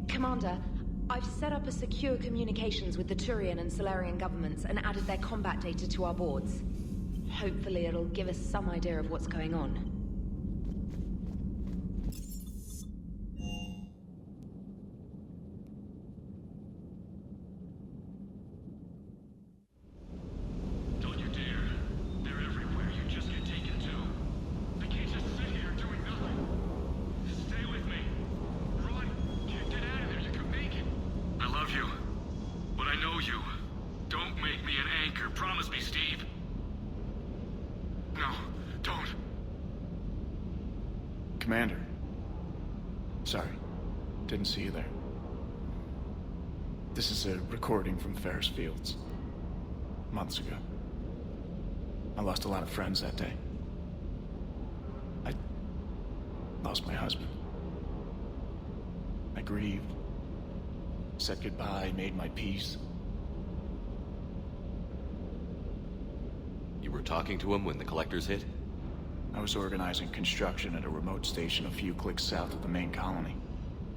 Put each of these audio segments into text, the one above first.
Commander, I've set up a secure communications with the Turian and Solarian governments and added their combat data to our boards. Hopefully it'll give us some idea of what's going on. Don't you dare. They're everywhere. You just get taken to. I can't just sit here doing nothing. Stay with me. Run. Get out of there. You can make it. I love you. But I know you. Don't make me an anchor. Promise me, Steve. No, don't. Commander. Sorry. Didn't see you there. This is a recording from Ferris Fields. Months ago. I lost a lot of friends that day. I lost my husband. I grieved. Said goodbye, made my peace. You were talking to him when the collectors hit? I was organizing construction at a remote station a few clicks south of the main colony.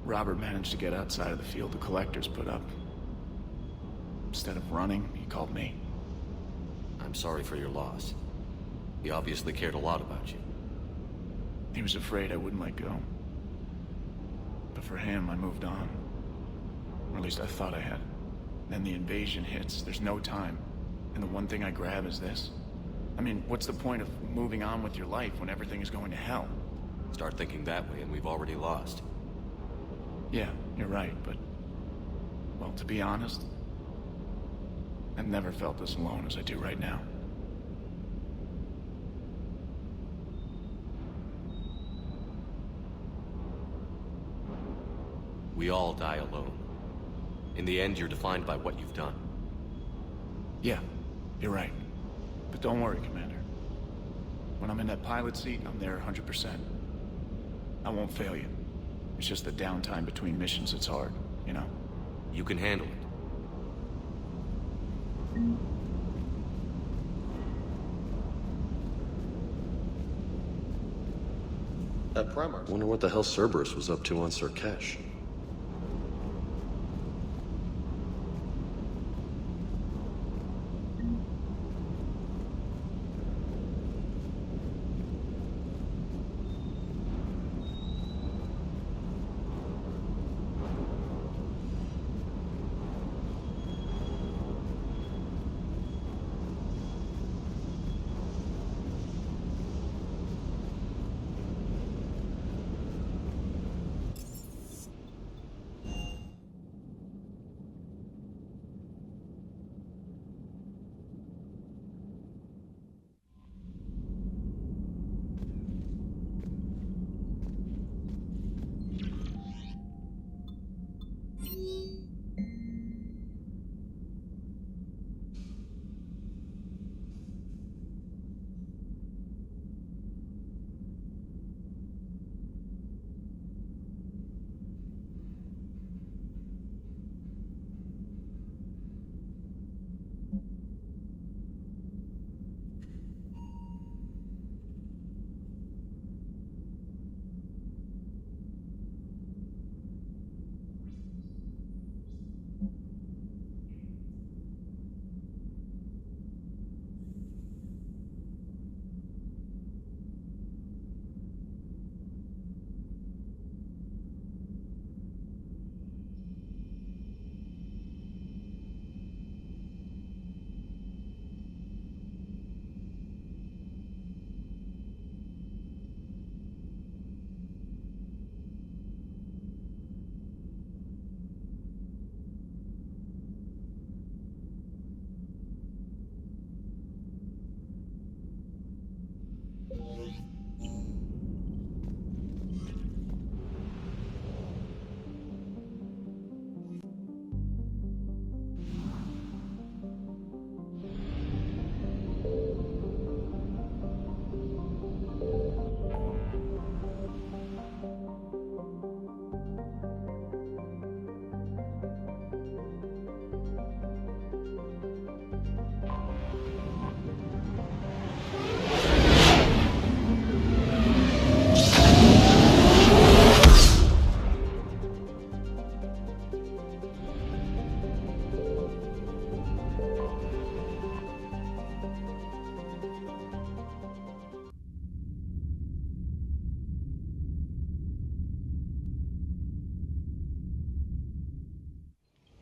Robert managed to get outside of the field the collectors put up. Instead of running, he called me. I'm sorry for your loss. He obviously cared a lot about you. He was afraid I wouldn't let go. But for him, I moved on. Or at least I thought I had. Then the invasion hits, there's no time. And the one thing I grab is this. I mean, what's the point of moving on with your life when everything is going to hell? Start thinking that way and we've already lost. Yeah, you're right, but... well, to be honest, I've never felt as alone as I do right now. We all die alone. In the end, you're defined by what you've done. Yeah, you're right. But don't worry, Commander. When I'm in that pilot seat, I'm there 100%. I won't fail you. It's just the downtime between missions that's hard, you know? You can handle it. That Primarch. Wonder what the hell Cerberus was up to on Sirkesh.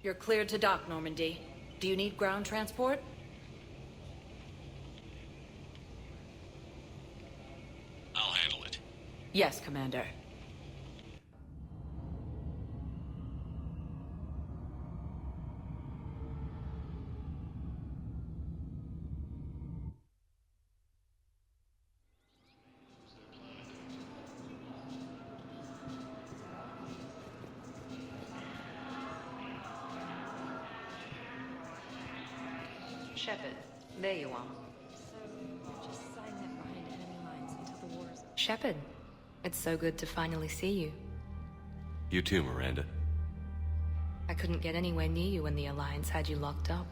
You're cleared to dock, Normandy. Do you need ground transport? I'll handle it. Yes, Commander. Shepard, there you are. So, just sitting there behind enemy lines until the war is over. Shepard, it's so good to finally see you. You too, Miranda. I couldn't get anywhere near you when the Alliance had you locked up.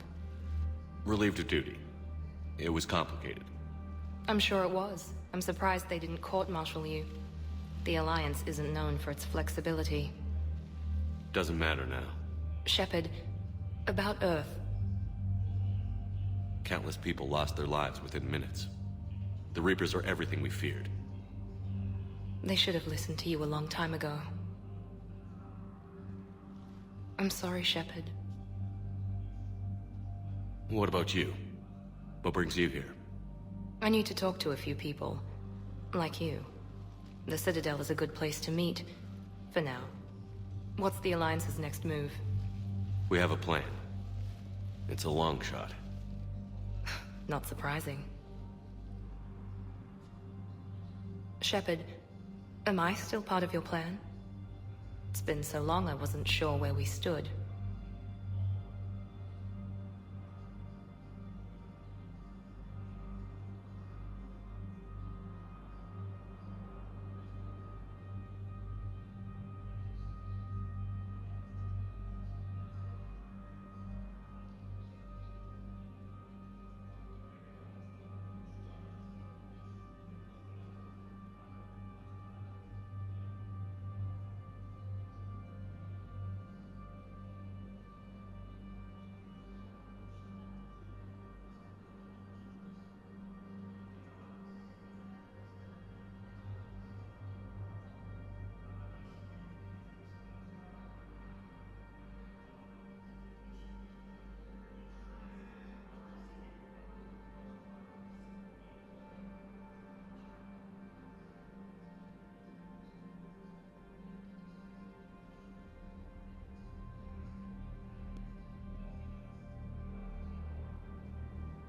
Relieved of duty. It was complicated. I'm sure it was. I'm surprised they didn't court-martial you. The Alliance isn't known for its flexibility. Doesn't matter now. Shepard, about Earth. Countless people lost their lives within minutes. The Reapers are everything we feared. They should have listened to you a long time ago. I'm sorry, Shepard. What about you? What brings you here? I need to talk to a few people. Like you. The Citadel is a good place to meet. For now. What's the Alliance's next move? We have a plan. It's a long shot. Not surprising. Shepard, am I still part of your plan? It's been so long I wasn't sure where we stood.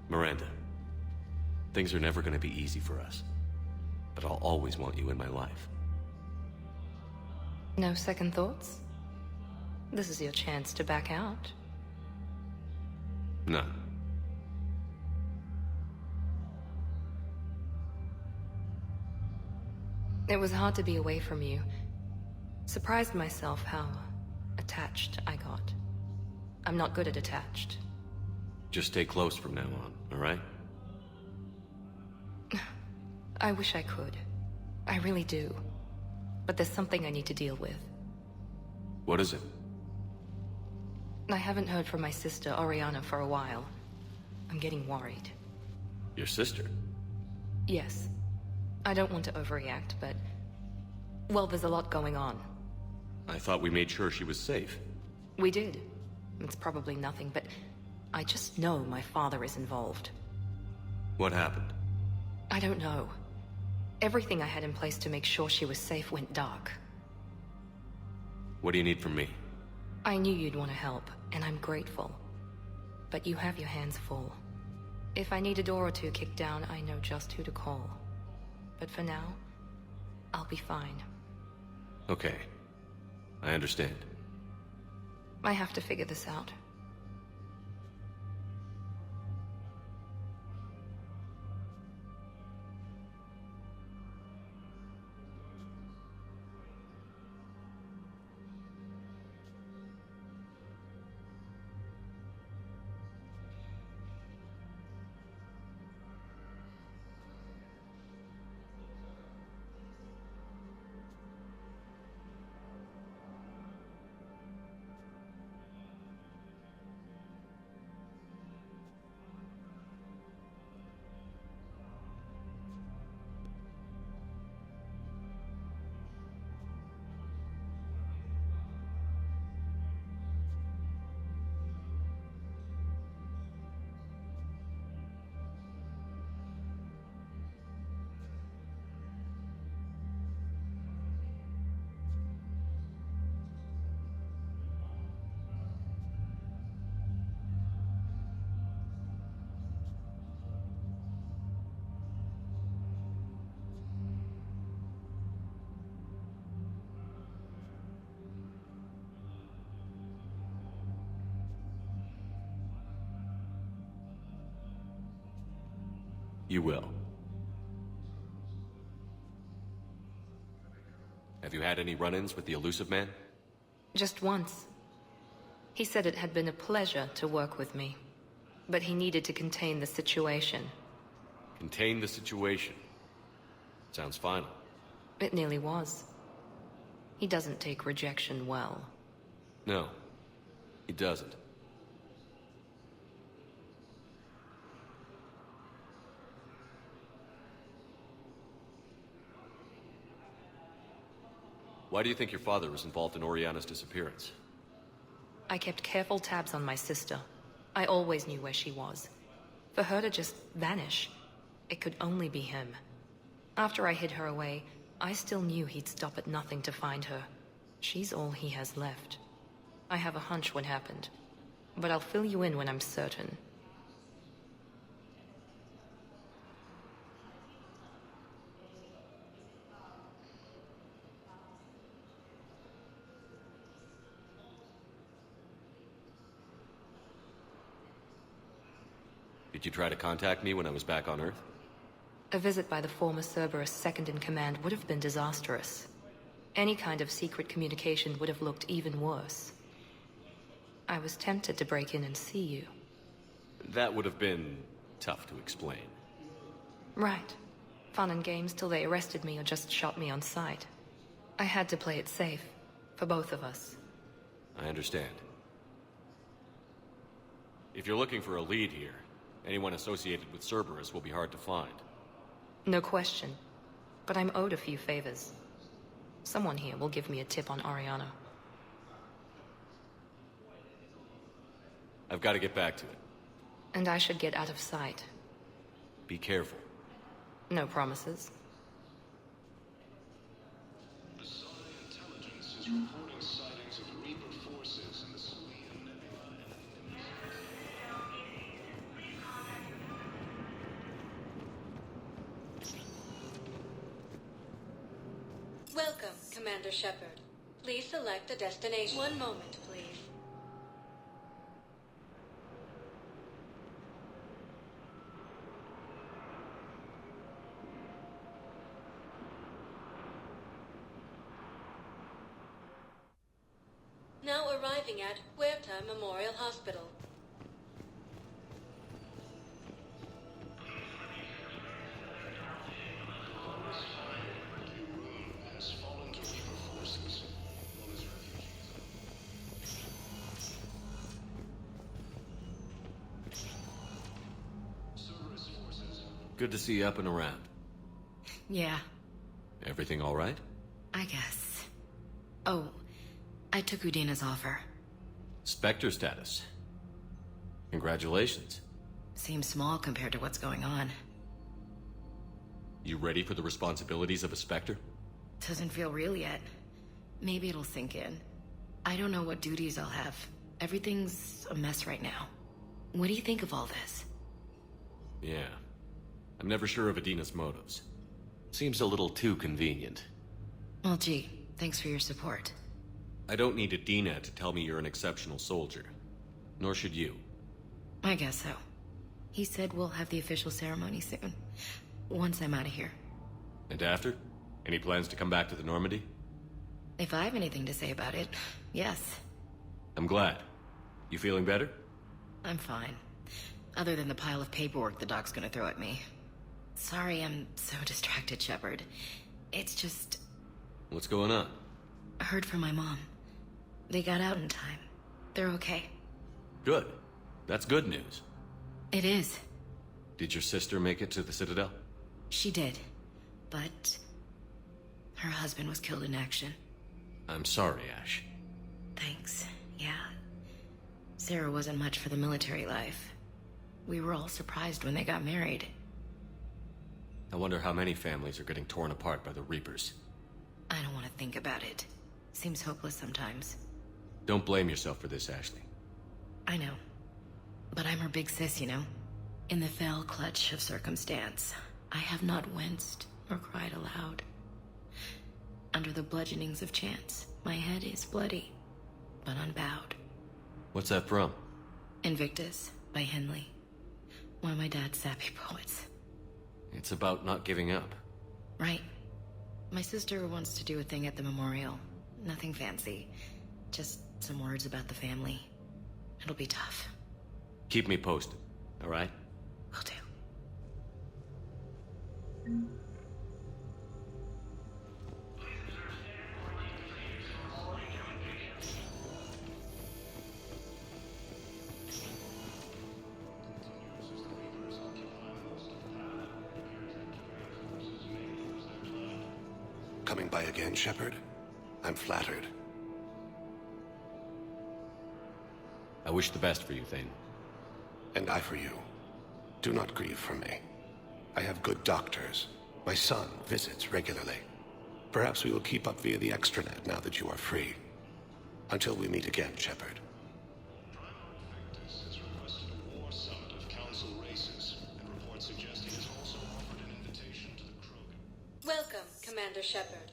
Miranda, things are never gonna be easy for us. But I'll always want you in my life. No second thoughts? This is your chance to back out. None. It was hard to be away from you. Surprised myself how attached I got. I'm not good at attached. Just stay close from now on, alright? I wish I could. I really do. But there's something I need to deal with. What is it? I haven't heard from my sister, Oriana, for a while. I'm getting worried. Your sister? Yes. I don't want to overreact, but... well, there's a lot going on. I thought we made sure she was safe. We did. It's probably nothing, but... I just know my father is involved. What happened? I don't know. Everything I had in place to make sure she was safe went dark. What do you need from me? I knew you'd want to help, and I'm grateful. But you have your hands full. If I need a door or two kicked down, I know just who to call. But for now, I'll be fine. Okay. I understand. I have to figure this out. You will. Have you had any run-ins with the elusive man? Just once. He said it had been a pleasure to work with me, but he needed to contain the situation. Contain the situation. Sounds final. It nearly was. He doesn't take rejection well. No, he doesn't. Why do you think your father was involved in Oriana's disappearance? I kept careful tabs on my sister. I always knew where she was. For her to just vanish, it could only be him. After I hid her away, I still knew he'd stop at nothing to find her. She's all he has left. I have a hunch what happened, but I'll fill you in when I'm certain. Did you try to contact me when I was back on Earth? A visit by the former Cerberus second-in-command would have been disastrous. Any kind of secret communication would have looked even worse. I was tempted to break in and see you. That would have been tough to explain. Right. Fun and games till they arrested me or just shot me on sight. I had to play it safe, for both of us. I understand. If you're looking for a lead here, anyone associated with Cerberus will be hard to find. No question. But I'm owed a few favors. Someone here will give me a tip on Oriana. I've got to get back to it. And I should get out of sight. Be careful. No promises. The Psi intelligence is reporting sightings of Reaper forces in the Salian Nebula. Welcome, Commander Shepard. Please select a destination. One moment, please. Now arriving at Huerta Memorial Hospital. Has fallen to Reaper forces, known as refugees. Cerberus forces. Good to see you up and around. Yeah, Everything all right? I guess. Oh, I took Udina's offer. Spectre status. Congratulations. Seems small compared to what's going on. You ready for the responsibilities of a Spectre? Doesn't feel real yet. Maybe it'll sink in. I don't know what duties I'll have. Everything's a mess right now. What do you think of all this? Yeah. I'm never sure of Adina's motives. Seems a little too convenient. Well, gee, thanks for your support. I don't need Adina to tell me you're an exceptional soldier. Nor should you. I guess so. He said we'll have the official ceremony soon. Once I'm out of here. And after? Any plans to come back to the Normandy? If I have anything to say about it, yes. I'm glad. You feeling better? I'm fine. Other than the pile of paperwork the doc's gonna throw at me. Sorry I'm so distracted, Shepard. It's just... What's going on? I heard from my mom. They got out in time. They're okay. Good. That's good news. It is. Did your sister make it to the Citadel? She did. But... her husband was killed in action. I'm sorry, Ash. Thanks. Yeah. Sarah wasn't much for the military life. We were all surprised when they got married. I wonder how many families are getting torn apart by the Reapers. I don't want to think about it. Seems hopeless sometimes. Don't blame yourself for this, Ashley. I know. But I'm her big sis, you know? In the fell clutch of circumstance, I have not winced or cried aloud. Under the bludgeonings of chance, my head is bloody, but unbowed. What's that from? Invictus by Henley. One of my dad's sappy poets. It's about not giving up. Right. My sister wants to do a thing at the memorial. Nothing fancy. Just some words about the family. It'll be tough. Keep me posted, all right? Will do. Coming by again, Shepard? I'm flattered. I wish the best for you, Thane. And I for you. Do not grieve for me. I have good doctors. My son visits regularly. Perhaps we will keep up via the extranet now that you are free. Until we meet again, Shepard. Has requested a war summit of council races, and reports suggest he has also offered an invitation to the Krogan. Welcome, Commander Shepard.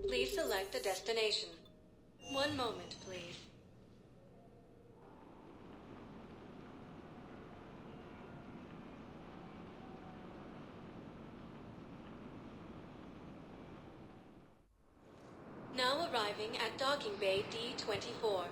Please select a destination. One moment, please. Now arriving at Docking Bay D-24.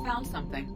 found something.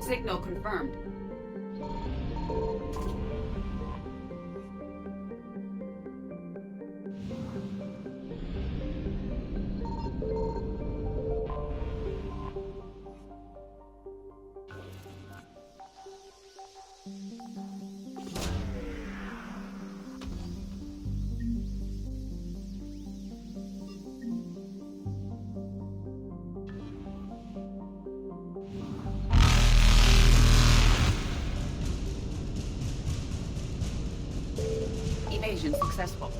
Signal confirmed. Evasion successful.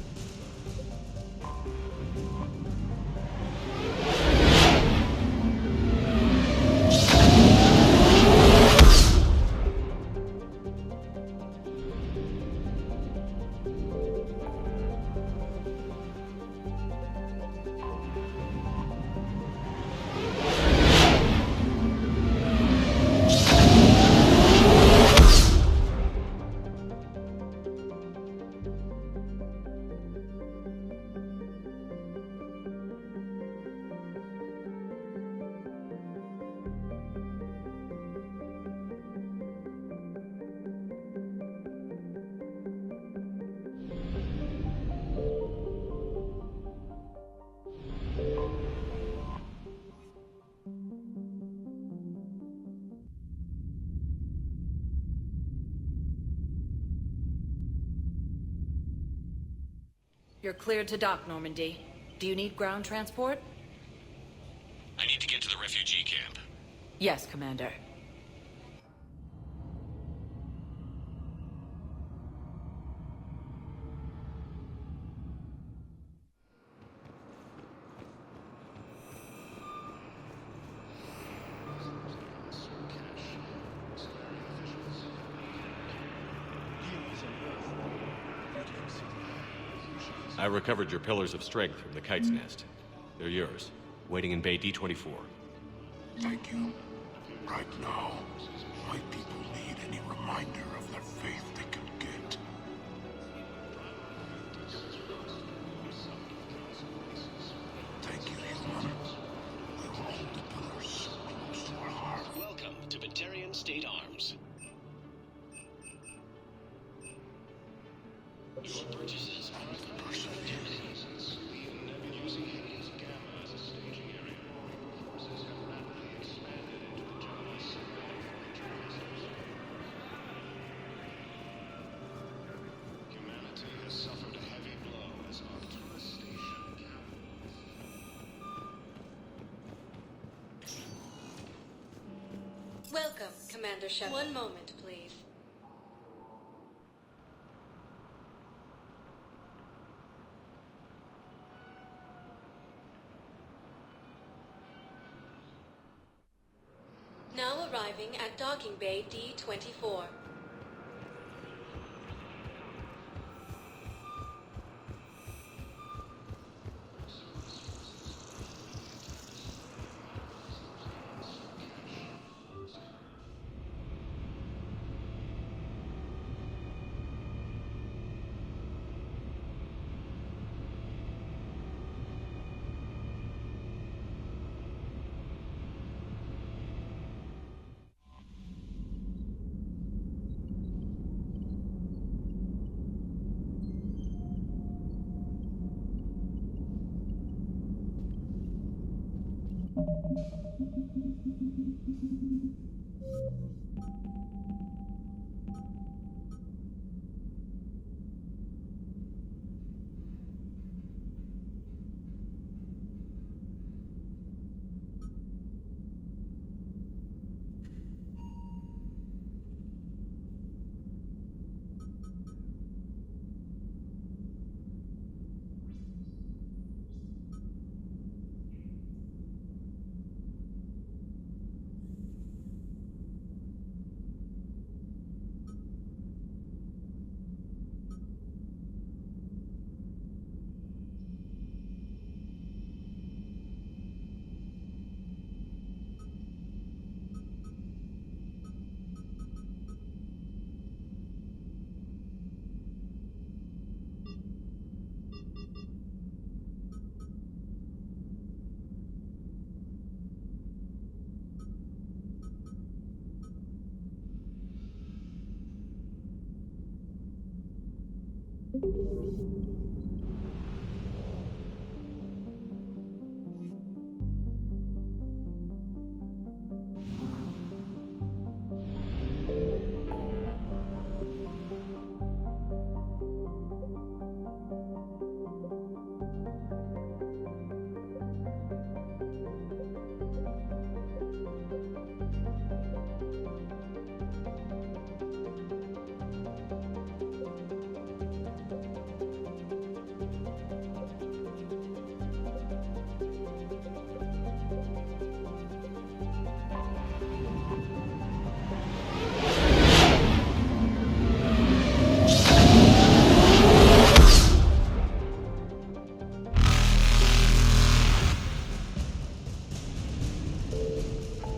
You're cleared to dock, Normandy. Do you need ground transport? I need to get to the refugee camp. Yes, Commander. I recovered your pillars of strength from the kite's nest. They're yours, waiting in Bay D-24. Thank you. Right now, my people need any reminder of their faith they can get. Thank you, human. We will hold the pillars close to our heart. Welcome to Batarian State Arms. Your purchases are Welcome, Commander Shepard. One moment, please. now arriving at docking bay D-24.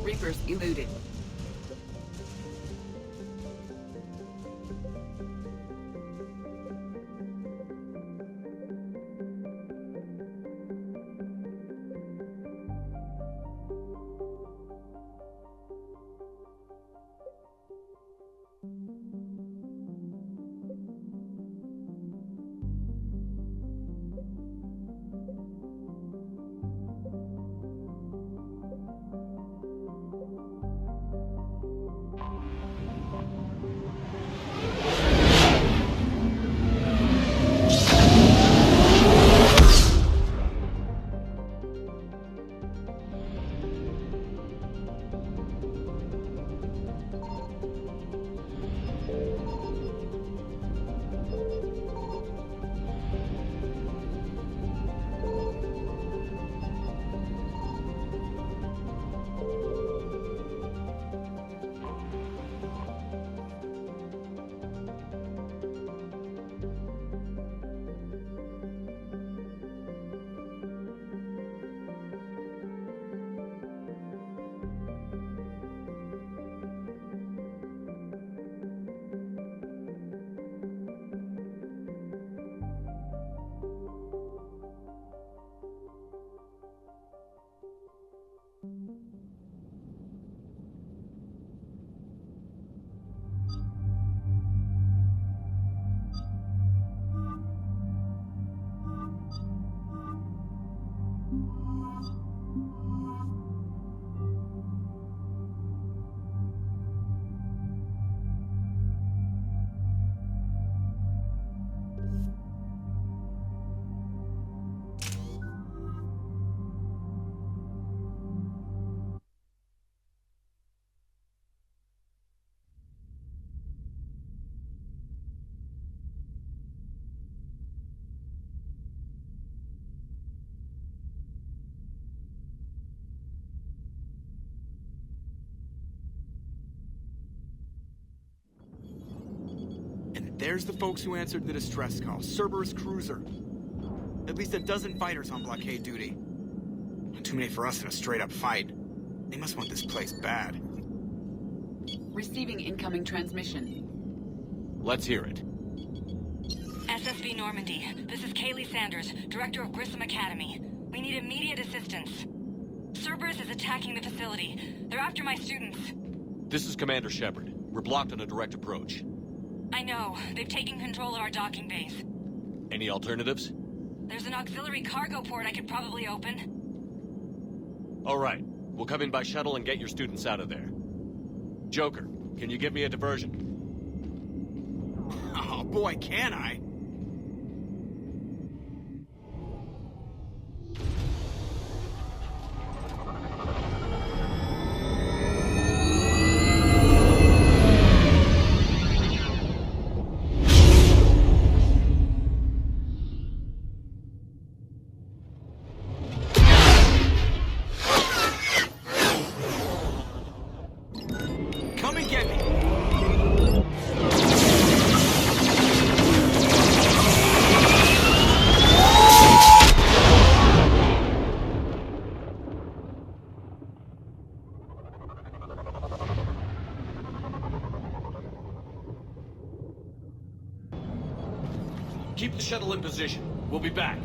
Reapers eluded. There's the folks who answered the distress call. Cerberus cruiser. At least a dozen fighters on blockade duty. Not too many for us in a straight-up fight. They must want this place bad. Receiving incoming transmission. Let's hear it. SSV Normandy, this is Kaylee Sanders, Director of Grissom Academy. We need immediate assistance. Cerberus is attacking the facility. They're after my students. This is Commander Shepard. We're blocked on a direct approach. I know. They've taken control of our docking base. Any alternatives? There's an auxiliary cargo port I could probably open. All right. We'll come in by shuttle and get your students out of there. Joker, can you give me a diversion? Oh boy, can I? Come and get me! Keep the shuttle in position. We'll be back.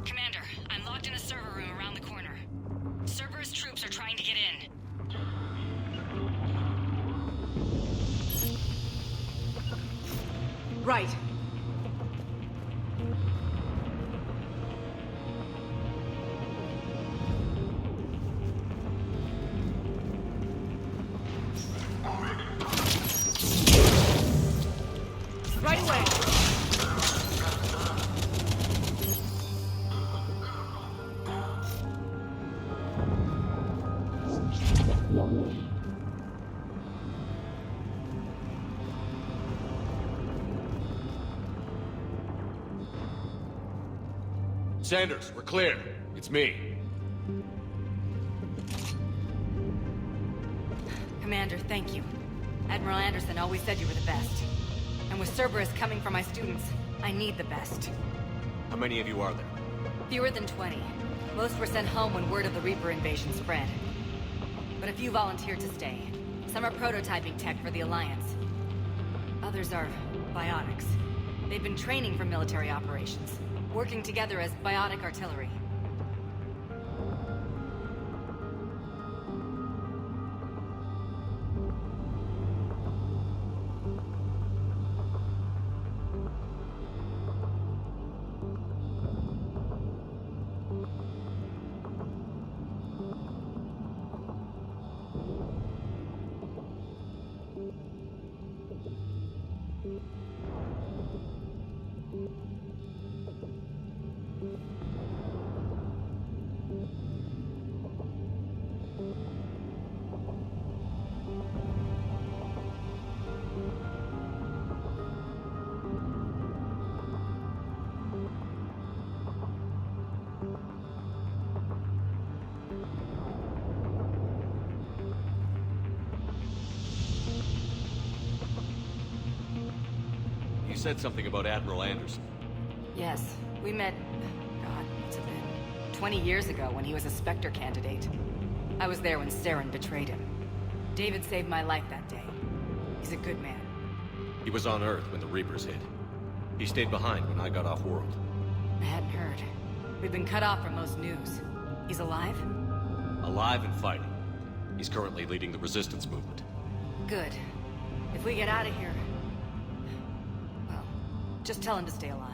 Commander, I'm locked in a server room around the corner. Cerberus troops are trying to get in. Right. Right away. Sanders, we're clear. It's me. Commander, thank you. Admiral Anderson always said you were the best. And with Cerberus coming for my students, I need the best. How many of you are there? Fewer than 20. Most were sent home when word of the Reaper invasion spread. But a few volunteered to stay. Some are prototyping tech for the Alliance. Others are biotics. They've been training for military operations, working together as biotic artillery. You said something about Admiral Anderson. Yes, we met, God, what's it been? 20 years ago when he was a Spectre candidate. I was there when Saren betrayed him. David saved my life that day. He's a good man. He was on Earth when the Reapers hit. He stayed behind when I got off-world. I hadn't heard. We've been cut off from most news. He's alive? Alive and fighting. He's currently leading the resistance movement. Good. If we get out of here... well, just tell him to stay alive.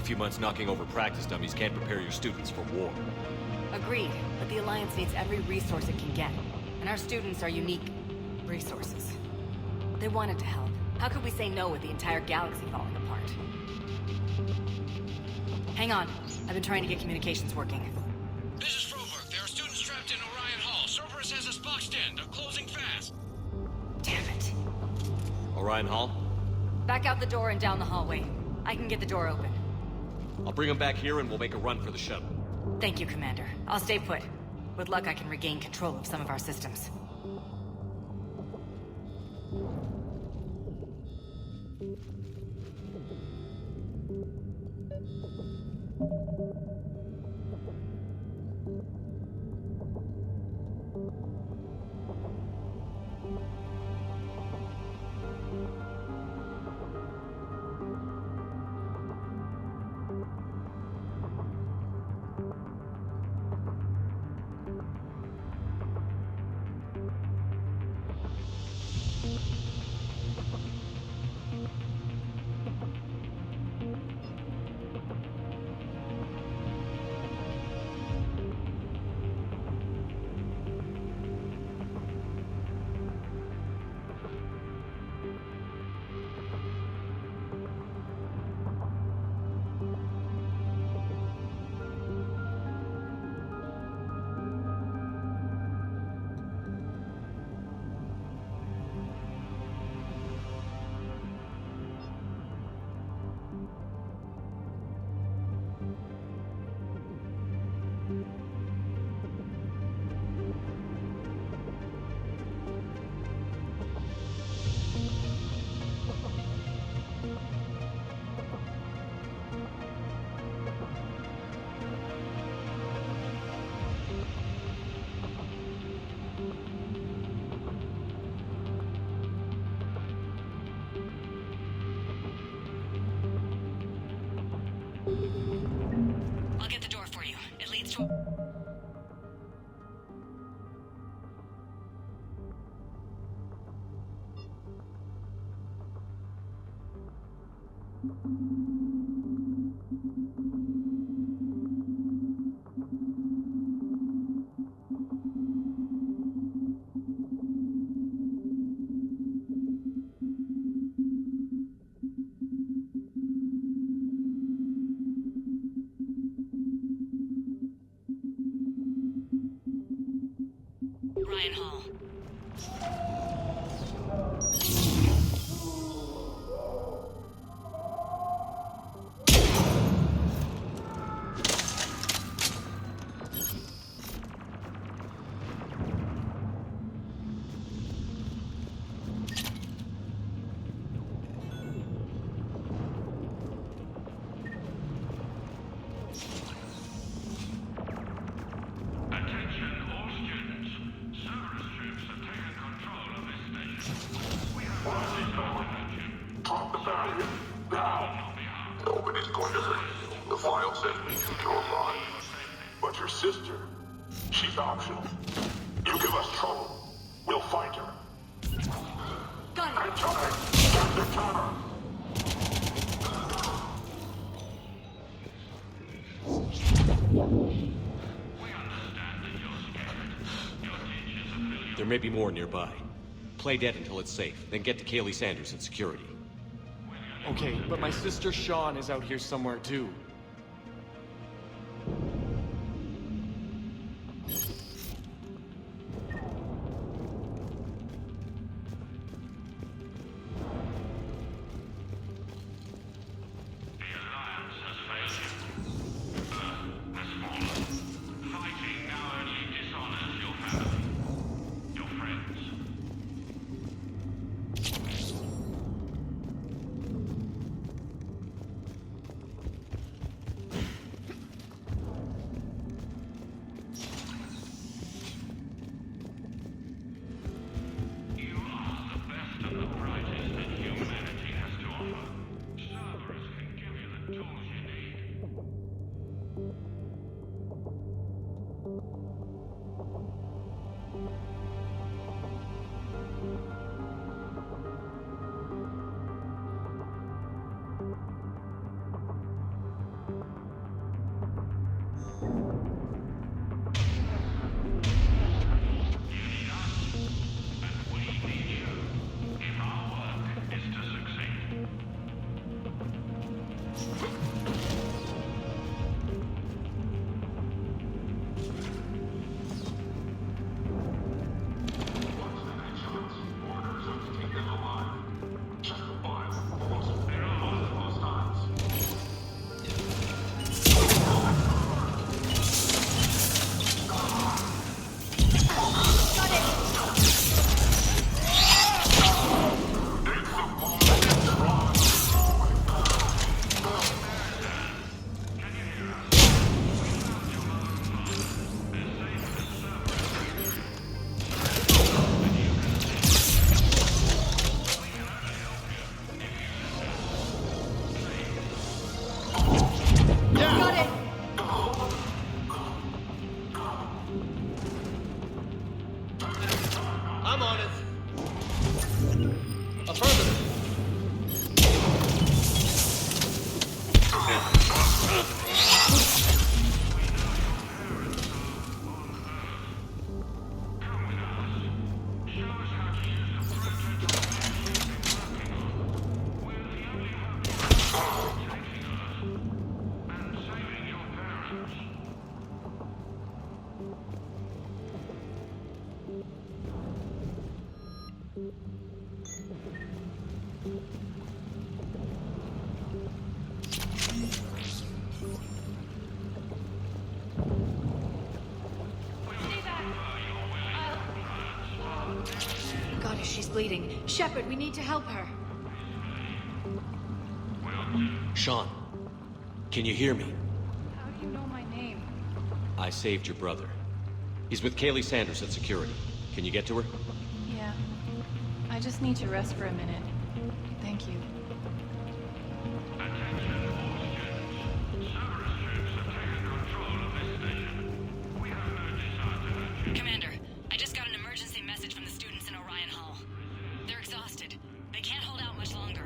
few months knocking over practice dummies can't prepare your students for war. Agreed, but the Alliance needs every resource it can get. And our students are unique resources. They wanted to help. How could we say no with the entire galaxy falling apart? Hang on. I've been trying to get communications working. This is Froberg. There are students trapped in Orion Hall. Cerberus has us boxed in. They're closing fast. Damn it. Orion Hall? Back out the door and down the hallway. I can get the door open. I'll bring them back here and we'll make a run for the shuttle. Thank you, Commander. I'll stay put. With luck, I can regain control of some of our systems. I'll get the door for you. It leads to... Ryan Hall. Drop the barrier. Now. Nobody's going to hurt you. The file says we keep your line. But your sister, she's optional. You give us trouble, we'll find her. Got it. Get the counter. There may be more nearby. Play dead until it's safe, then get to Kaylee Sanders in security. Okay, but my sister Sean is out here somewhere too. bleeding. Shepard, we need to help her. Sean, can you hear me? How do you know my name? I saved your brother. He's with Kaylee Sanders at security. Can you get to her? Yeah. I just need to rest for a minute. Thank you. Commander, I just got an emergency message from the students in Orion Hall. They're exhausted. They can't hold out much longer.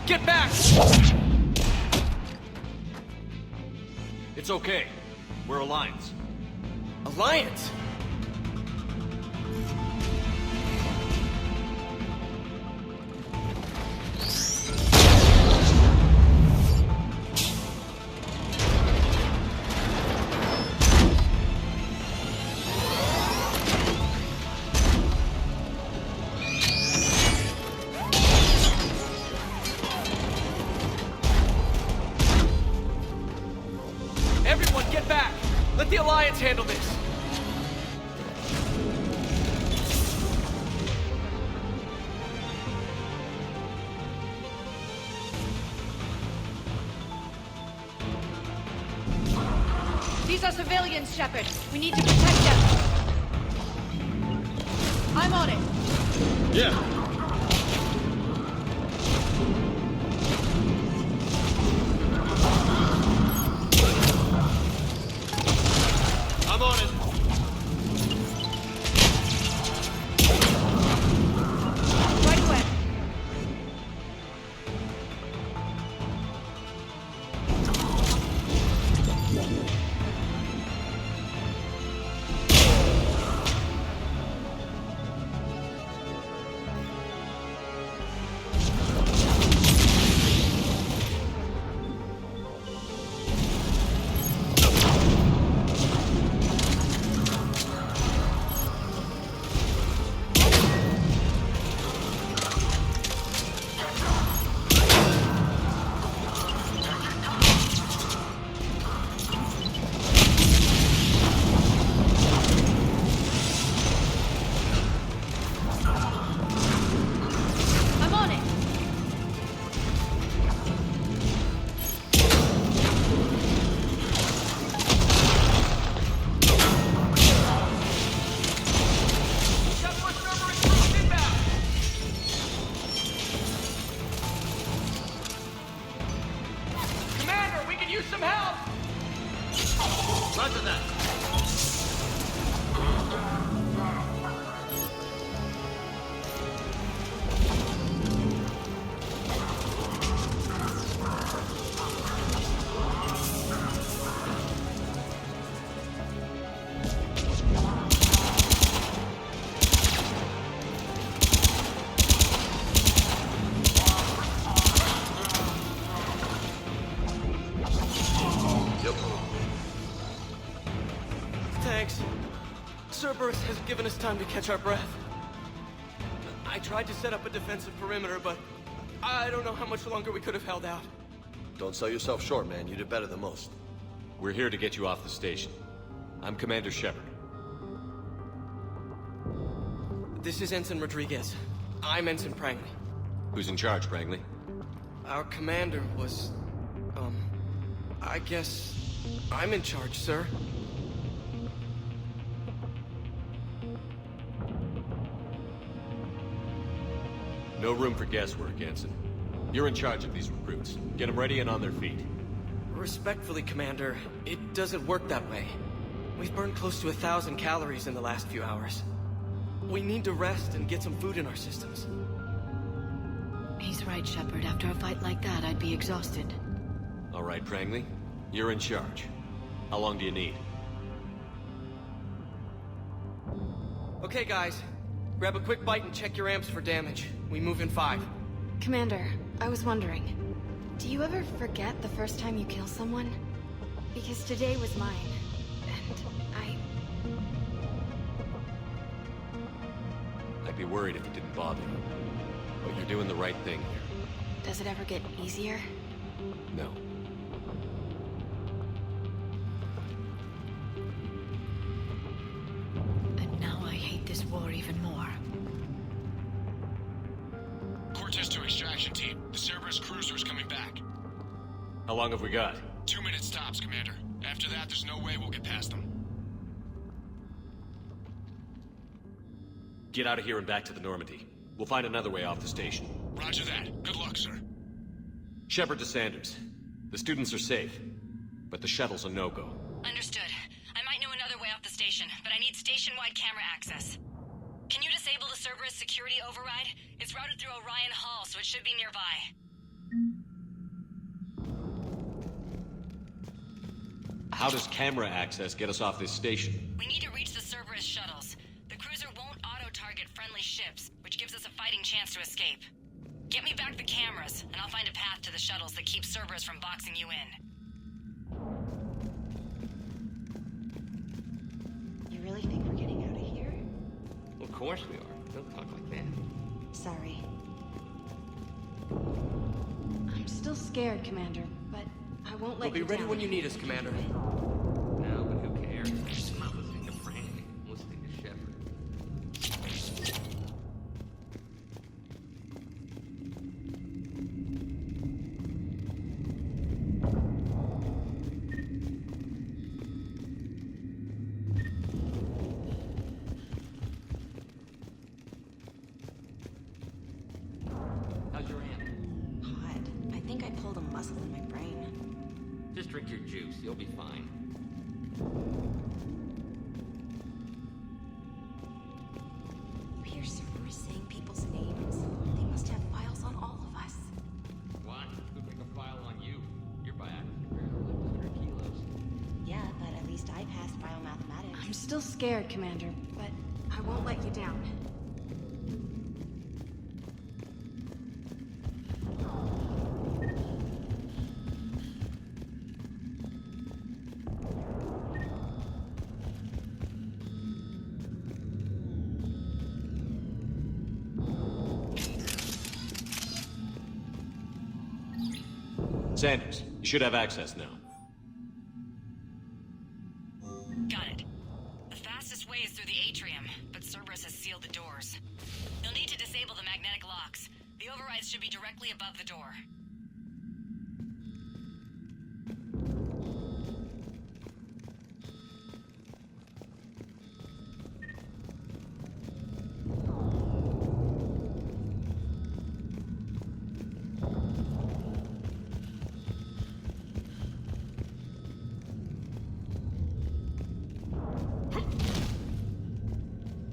Get back! It's okay. We're Alliance. Alliance? Everyone, get back! Let the Alliance handle this! These are civilians, Shepard. We need to protect them. I'm on it. Yeah. I'm on it. Right away. I'm on it. Commander, we can use some help! Roger that. Yep. Thanks. Cerberus has given us time to catch our breath. I tried to set up a defensive perimeter, but I don't know how much longer we could have held out. Don't sell yourself short, man. You did better than most. We're here to get you off the station. I'm Commander Shepard. This is Ensign Rodriguez. I'm Ensign Prangley. Who's in charge, Prangley? Our commander was... I guess... I'm in charge, sir. No room for guesswork, Ensign. You're in charge of these recruits. Get them ready and on their feet. Respectfully, Commander, it doesn't work that way. We've burned close to 1,000 calories in the last few hours. We need to rest and get some food in our systems. He's right, Shepard. After a fight like that, I'd be exhausted. All right, Prangley. You're in charge. How long do you need? Okay, guys. Grab a quick bite and check your amps for damage. We move in 5. Commander, I was wondering, do you ever forget the first time you kill someone? Because today was mine, and I'd be worried if it didn't bother you. But you're doing the right thing here. Does it ever get easier? No. And now I hate this war even more. Cortez to extraction team. The Cerberus cruiser is coming back. How long have we got? 2 minutes tops, Commander. After that, there's no way we'll get past them. Get out of here and back to the Normandy. We'll find another way off the station. Roger that. Good luck, sir. Shepard to Sanders. The students are safe, but the shuttle's a no-go. Understood. I might know another way off the station, but I need station-wide camera access. Can you disable the Cerberus security override? It's routed through Orion Hall, so it should be nearby. How does camera access get us off this station? We need to reach the Cerberus shuttles. The cruiser won't auto-target friendly ships, which gives us a fighting chance to escape. Get me back the cameras, and I'll find a path to the shuttles that keeps Cerberus from boxing you in. You really think we're getting out of here? Of course we are. Don't talk like that. Sorry. I'm still scared, Commander, but I won't let We'll you be ready down. when you need us, Commander. No, but who cares? I'm not listening to Frank. I'm listening to Shepard. How's your aunt? Hot. I think I pulled a muscle in my brain. Just drink your juice. You'll be fine. You hear Cerberus saying people's names? They must have files on all of us. What? Who'd make a file on you? Your bioactive barely lift 100 kilos. Yeah, but at least I passed biomathematics. I'm still scared, Commander, but I won't let you down. Sanders, you should have access now. Got it. The fastest way is through the atrium, but Cerberus has sealed the doors. You'll need to disable the magnetic locks. The overrides should be directly above the door.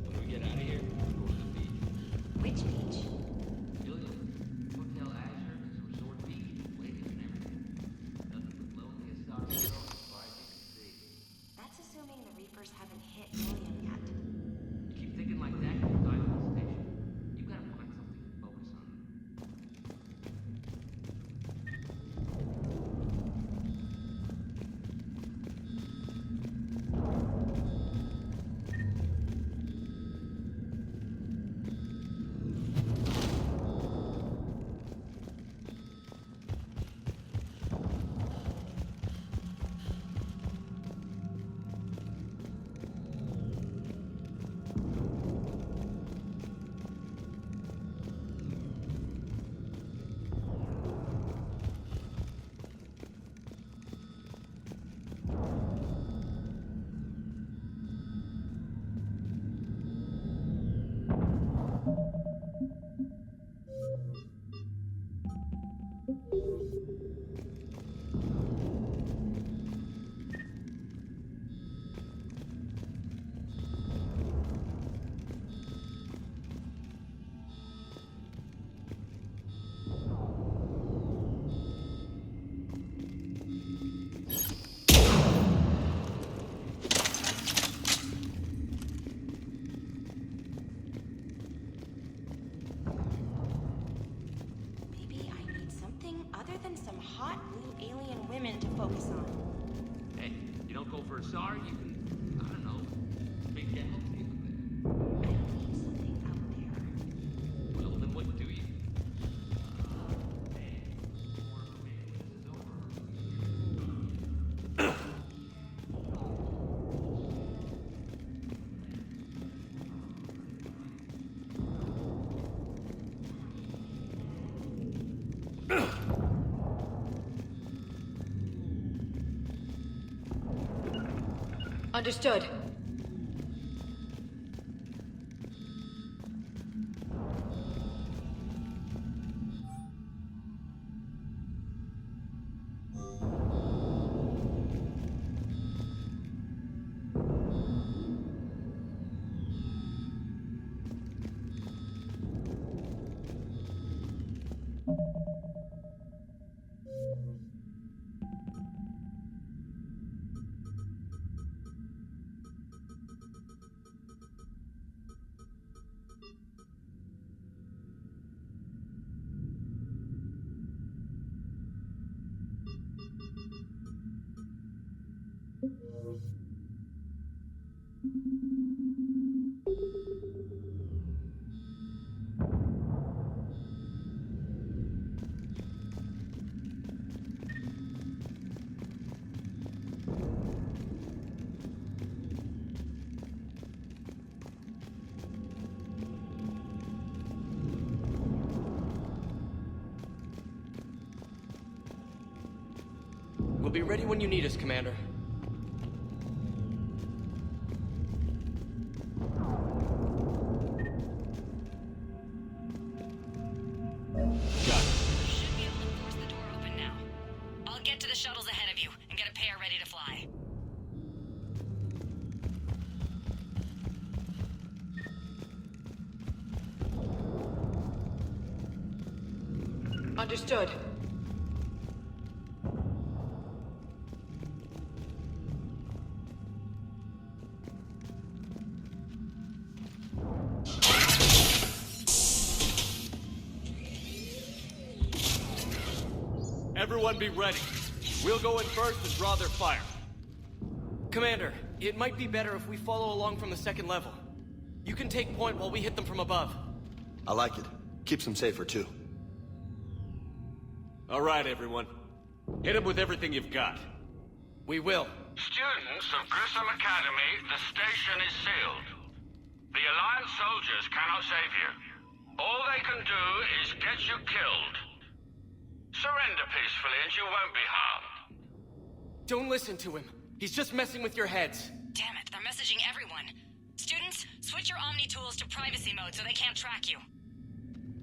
When we get out of here, we'll go to the beach. Which beach? Julia, Hotel Azure is a resort beach, waiting and everything. Nothing but lonely as stars girls as far as you can see. That's assuming the Reapers haven't hit Alien yet. You keep thinking like that, you'll die on the station. You gotta find something to focus on. Maybe I need something other than some hot blue alien women to focus on. Hey, you don't go for a SAR, you can, I don't know, make it healthy. I don't need something out there. Understood. We'll be ready when you need us, Commander. Should be able to force the door open now. I'll get to the shuttles ahead of you and get a pair ready to fly. Understood. Everyone be ready. We'll go in first and draw their fire. Commander, it might be better if we follow along from the second level. You can take point while we hit them from above. I like it. Keeps them safer, too. All right, everyone. Hit them with everything you've got. We will. Students of Grissom Academy, the station is sealed. The Alliance soldiers cannot save you. All they can do is get you killed. Surrender peacefully and you won't be harmed. Don't listen to him. He's just messing with your heads. Damn it, they're messaging everyone. Students, switch your Omni tools to privacy mode so they can't track you.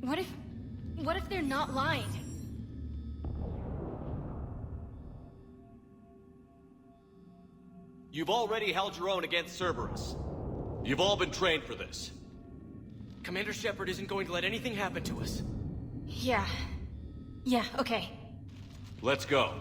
What if they're not lying? You've already held your own against Cerberus. You've all been trained for this. Commander Shepard isn't going to let anything happen to us. Yeah, okay. Let's go.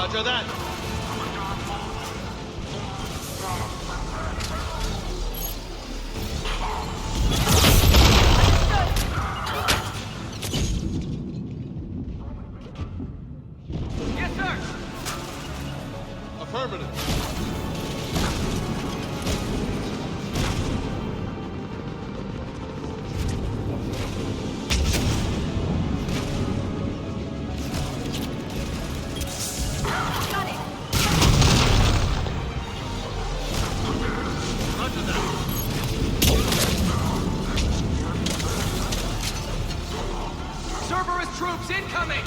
Roger that. Yes, sir! Affirmative. Cerberus troops incoming!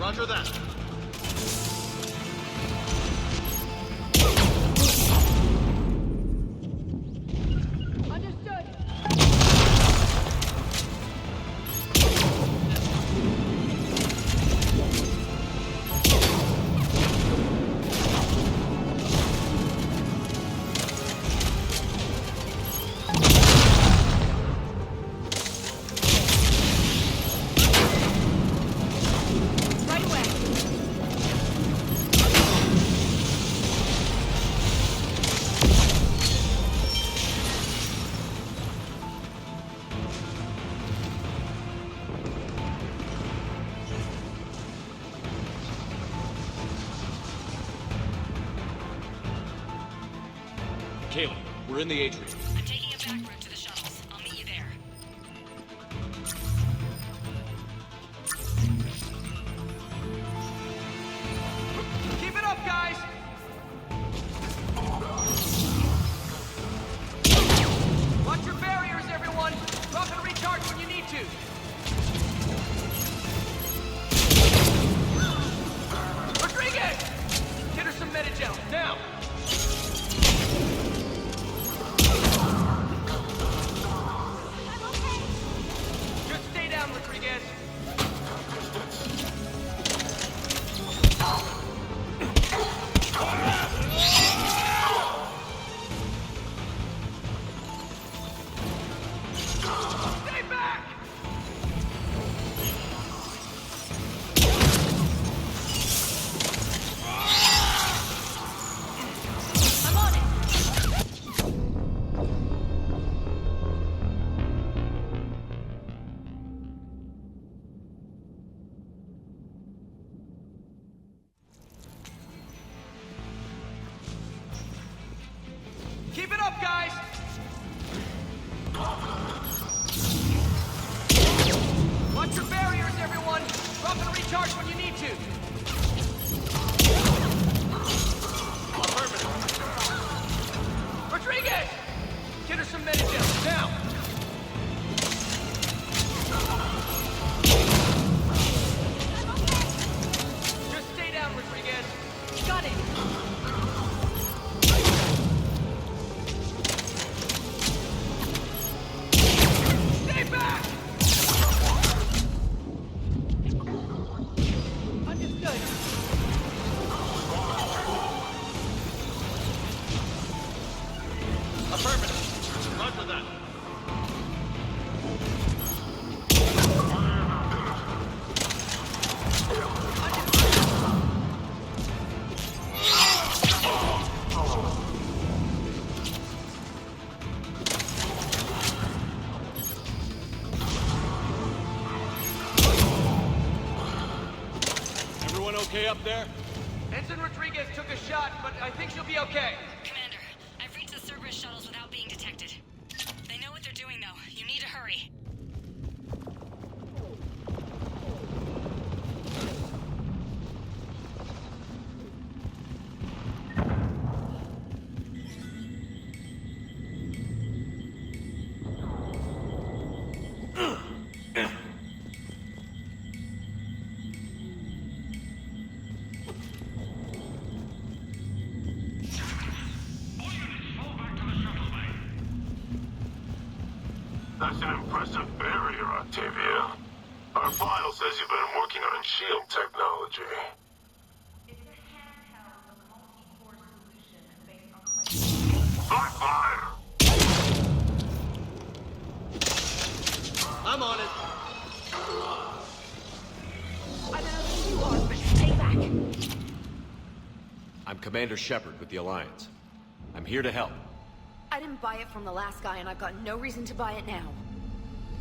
Roger that. Caleb, we're in the atrium. I'm taking a back route to the shuttles. I'll meet you there. Keep it up, guys! guys! Watch your barriers, everyone! Drop and recharge when you need to! Affirmative. Rodriguez! Get her some Medigen, now! Just stay down, Rodriguez. Got it! Stay back! Understood. Affirmative. Roger that. Everyone okay up there? Ensign Rodriguez took a shot, but I think she'll be okay. Commander, I've reached the Cerberus shuttles without being detected. They know what they're doing, though. You need to hurry. That's an impressive barrier, Octavia. Our file says you've been working on shield technology. Black fire! I'm on it. I don't know who you are, but stay back. I'm Commander Shepard with the Alliance. I'm here to help. I didn't buy it from the last guy, and I've got no reason to buy it now.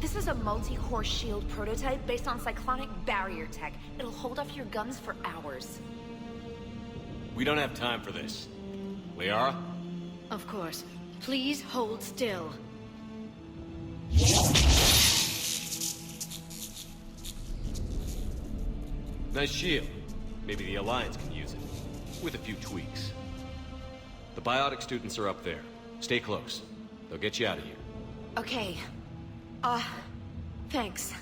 This is a multi-core shield prototype based on cyclonic barrier tech. It'll hold off your guns for hours. We don't have time for this. Liara? Of course. Please hold still. Nice shield. Maybe the Alliance can use it. With a few tweaks. The biotic students are up there. Stay close. They'll get you out of here. Okay. Thanks.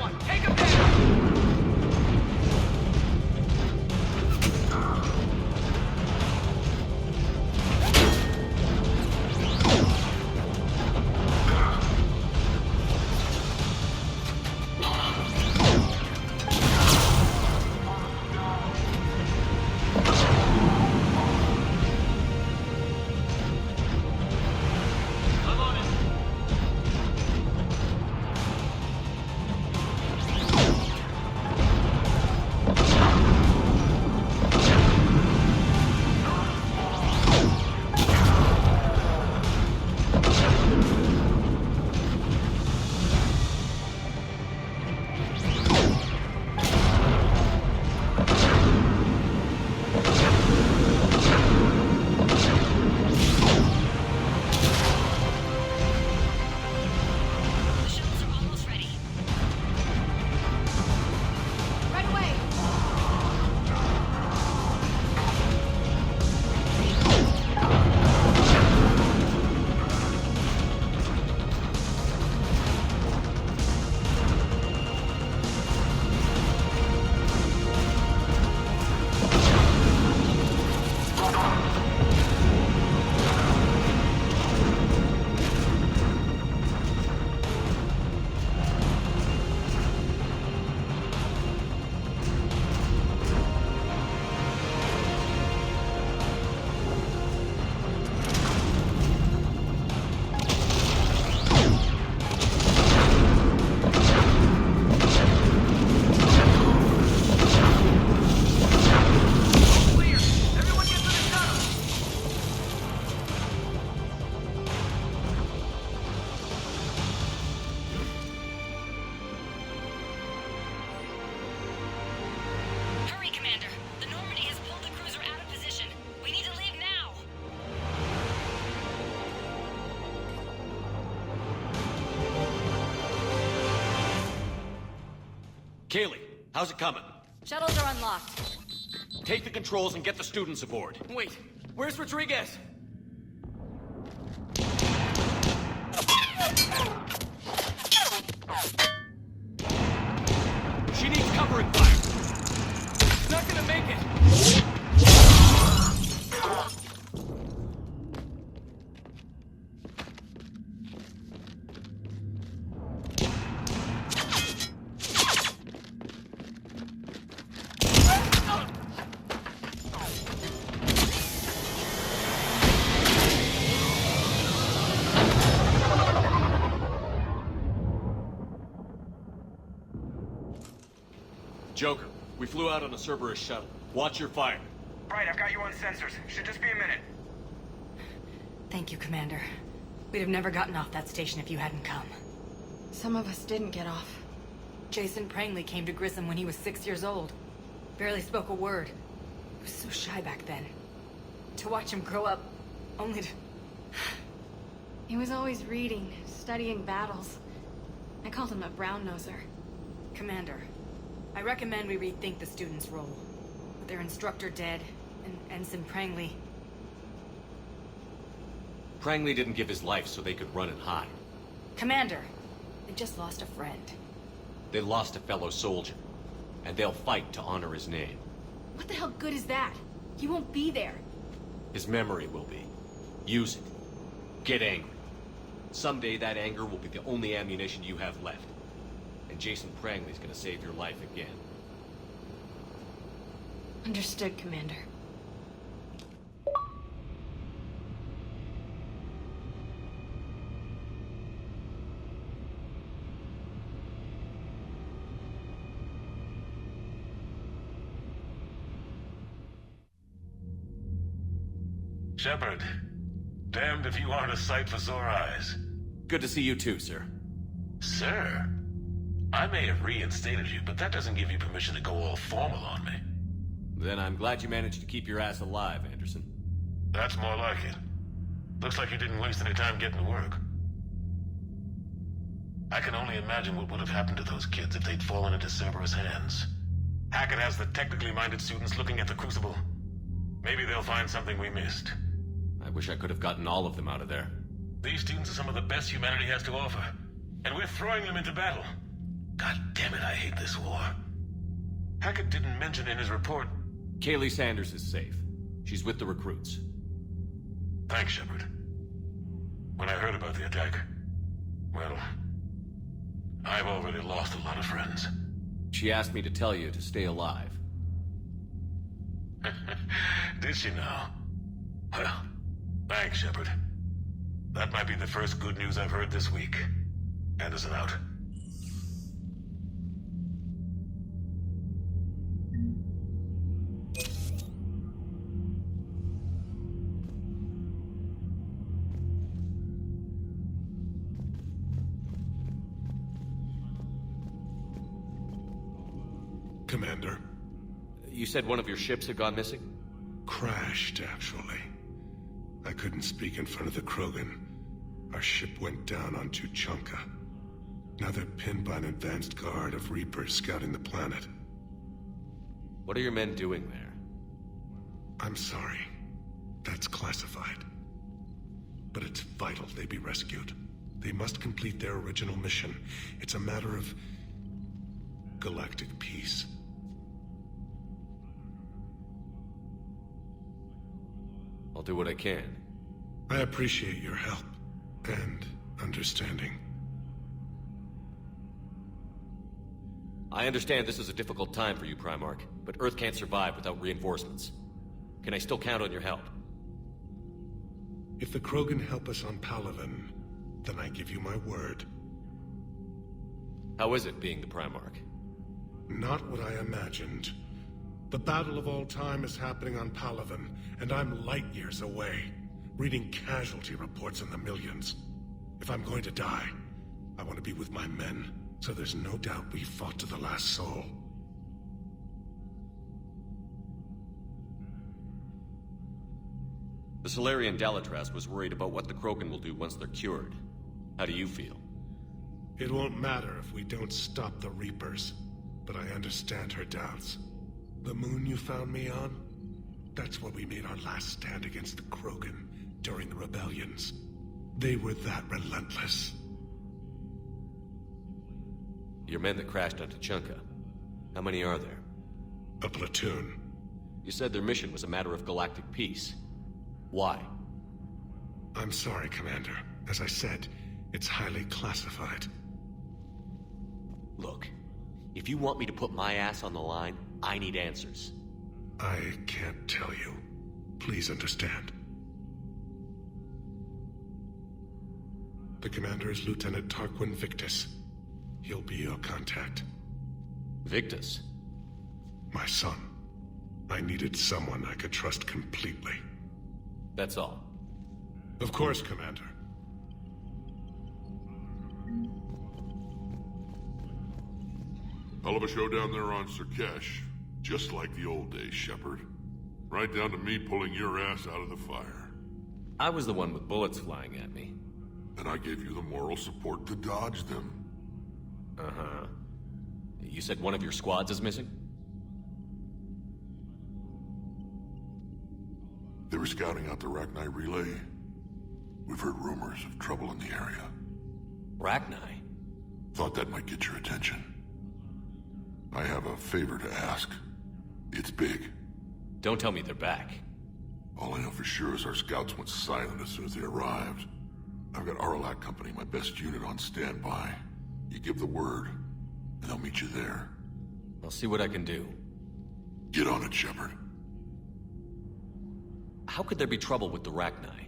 one! Take him down! Kaylee, how's it coming? Shuttles are unlocked. Take the controls and get the students aboard. Wait, where's Rodriguez? She needs covering fire. She's not gonna make it. Joker, we flew out on a Cerberus shuttle. Watch your fire. Right, I've got you on sensors. Should just be a minute. Thank you, Commander. We'd have never gotten off that station if you hadn't come. Some of us didn't get off. Jason Prangley came to Grissom when he was 6 years old. Barely spoke a word. He was so shy back then. To watch him grow up, only to... He was always reading, studying battles. I called him a brown-noser. Commander, I recommend we rethink the students' role. With their instructor dead, and Ensign Prangley... Prangley didn't give his life so they could run and hide. Commander, they just lost a friend. They lost a fellow soldier, and they'll fight to honor his name. What the hell good is that? He won't be there. His memory will be. Use it. Get angry. Someday that anger will be the only ammunition you have left. And Jason Prangley's gonna save your life again. Understood, Commander. Shepard, damned if you aren't a sight for sore eyes. Good to see you too, sir. Sir? I may have reinstated you, but that doesn't give you permission to go all formal on me. Then I'm glad you managed to keep your ass alive, Anderson. That's more like it. Looks like you didn't waste any time getting to work. I can only imagine what would have happened to those kids if they'd fallen into Cerberus' hands. Hackett has the technically minded students looking at the Crucible. Maybe they'll find something we missed. I wish I could have gotten all of them out of there. These students are some of the best humanity has to offer, and we're throwing them into battle. God damn it, I hate this war. Hackett didn't mention in his report... Kaylee Sanders is safe. She's with the recruits. Thanks, Shepard. When I heard about the attack, well, I've already lost a lot of friends. She asked me to tell you to stay alive. Did she now? Well, thanks, Shepard. That might be the first good news I've heard this week. Anderson out. Commander. You said one of your ships had gone missing? Crashed, actually. I couldn't speak in front of the Krogan. Our ship went down on Tuchanka. Now they're pinned by an advanced guard of Reapers scouting the planet. What are your men doing there? I'm sorry. That's classified. But it's vital they be rescued. They must complete their original mission. It's a matter of... galactic peace. I'll do what I can. I appreciate your help and understanding. I understand this is a difficult time for you, Primarch, but Earth can't survive without reinforcements. Can I still count on your help? If the Krogan help us on Palaven, then I give you my word. How is it being the Primarch? Not what I imagined. The battle of all time is happening on Palaven, and I'm light years away, reading casualty reports in the millions. If I'm going to die, I want to be with my men, so there's no doubt we fought to the last soul. The Solarian Dalatras was worried about what the Krogan will do once they're cured. How do you feel? It won't matter if we don't stop the Reapers, but I understand her doubts. The moon you found me on? That's where we made our last stand against the Krogan during the rebellions. They were that relentless. Your men that crashed on Tuchanka. How many are there? A platoon. You said their mission was a matter of galactic peace. Why? I'm sorry, Commander. As I said, it's highly classified. Look, if you want me to put my ass on the line, I need answers. I can't tell you. Please understand. The commander is Lieutenant Tarquin Victus. He'll be your contact. Victus? My son. I needed someone I could trust completely. That's all. Of course, Commander. Hell of a show down there on Surkesh. Just like the old days, Shepard. Right down to me pulling your ass out of the fire. I was the one with bullets flying at me. And I gave you the moral support to dodge them. Uh-huh. You said one of your squads is missing? They were scouting out the Rachni relay. We've heard rumors of trouble in the area. Rachni? Thought that might get your attention. I have a favor to ask. It's big. Don't tell me they're back. All I know for sure is our scouts went silent as soon as they arrived. I've got Aralac Company, my best unit, on standby. You give the word, and I'll meet you there. I'll see what I can do. Get on it, Shepard. How could there be trouble with the Rachni?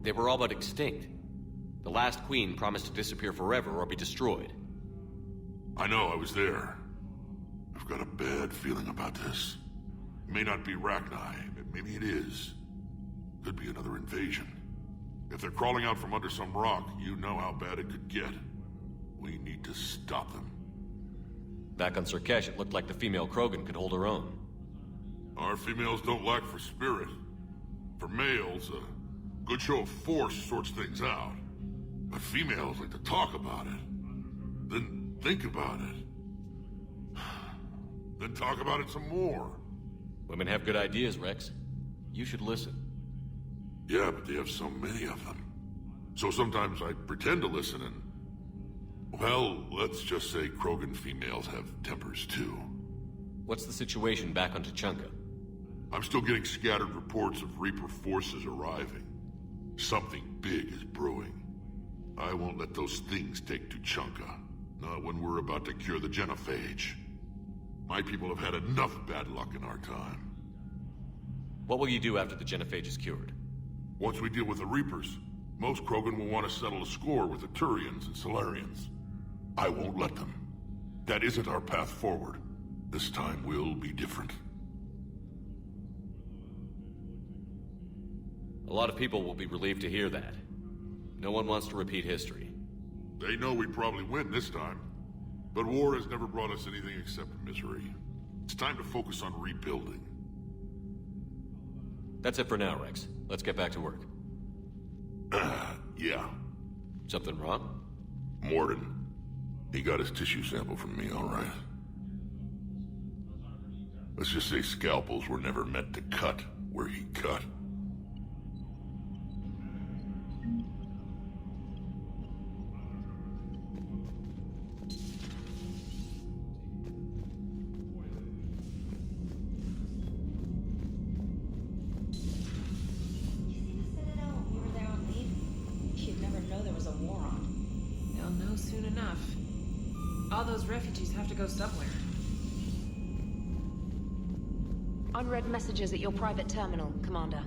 They were all but extinct. The last queen promised to disappear forever or be destroyed. I know, I was there. I've got a bad feeling about this. It may not be Rachni, but maybe it is. Could be another invasion. If they're crawling out from under some rock, you know how bad it could get. We need to stop them. Back on Surkesh, it looked like the female Krogan could hold her own. Our females don't lack for spirit. For males, a good show of force sorts things out. But females like to talk about it. Then think about it. Then talk about it some more. Women have good ideas, Rex. You should listen. Yeah, but they have so many of them. So sometimes I pretend to listen and... Well, let's just say Krogan females have tempers too. What's the situation back on Tuchanka? I'm still getting scattered reports of Reaper forces arriving. Something big is brewing. I won't let those things take Tuchanka. Not when we're about to cure the genophage. My people have had enough bad luck in our time. What will you do after the genophage is cured? Once we deal with the Reapers, most Krogan will want to settle a score with the Turians and Solarians. I won't let them. That isn't our path forward. This time will be different. A lot of people will be relieved to hear that. No one wants to repeat history. They know we probably win this time. But war has never brought us anything except misery. It's time to focus on rebuilding. That's it for now, Rex. Let's get back to work. Yeah. Something wrong? Morden. He got his tissue sample from me, all right. Let's just say scalpels were never meant to cut where he cut. Soon enough. All those refugees have to go somewhere. Unread messages at your private terminal, Commander.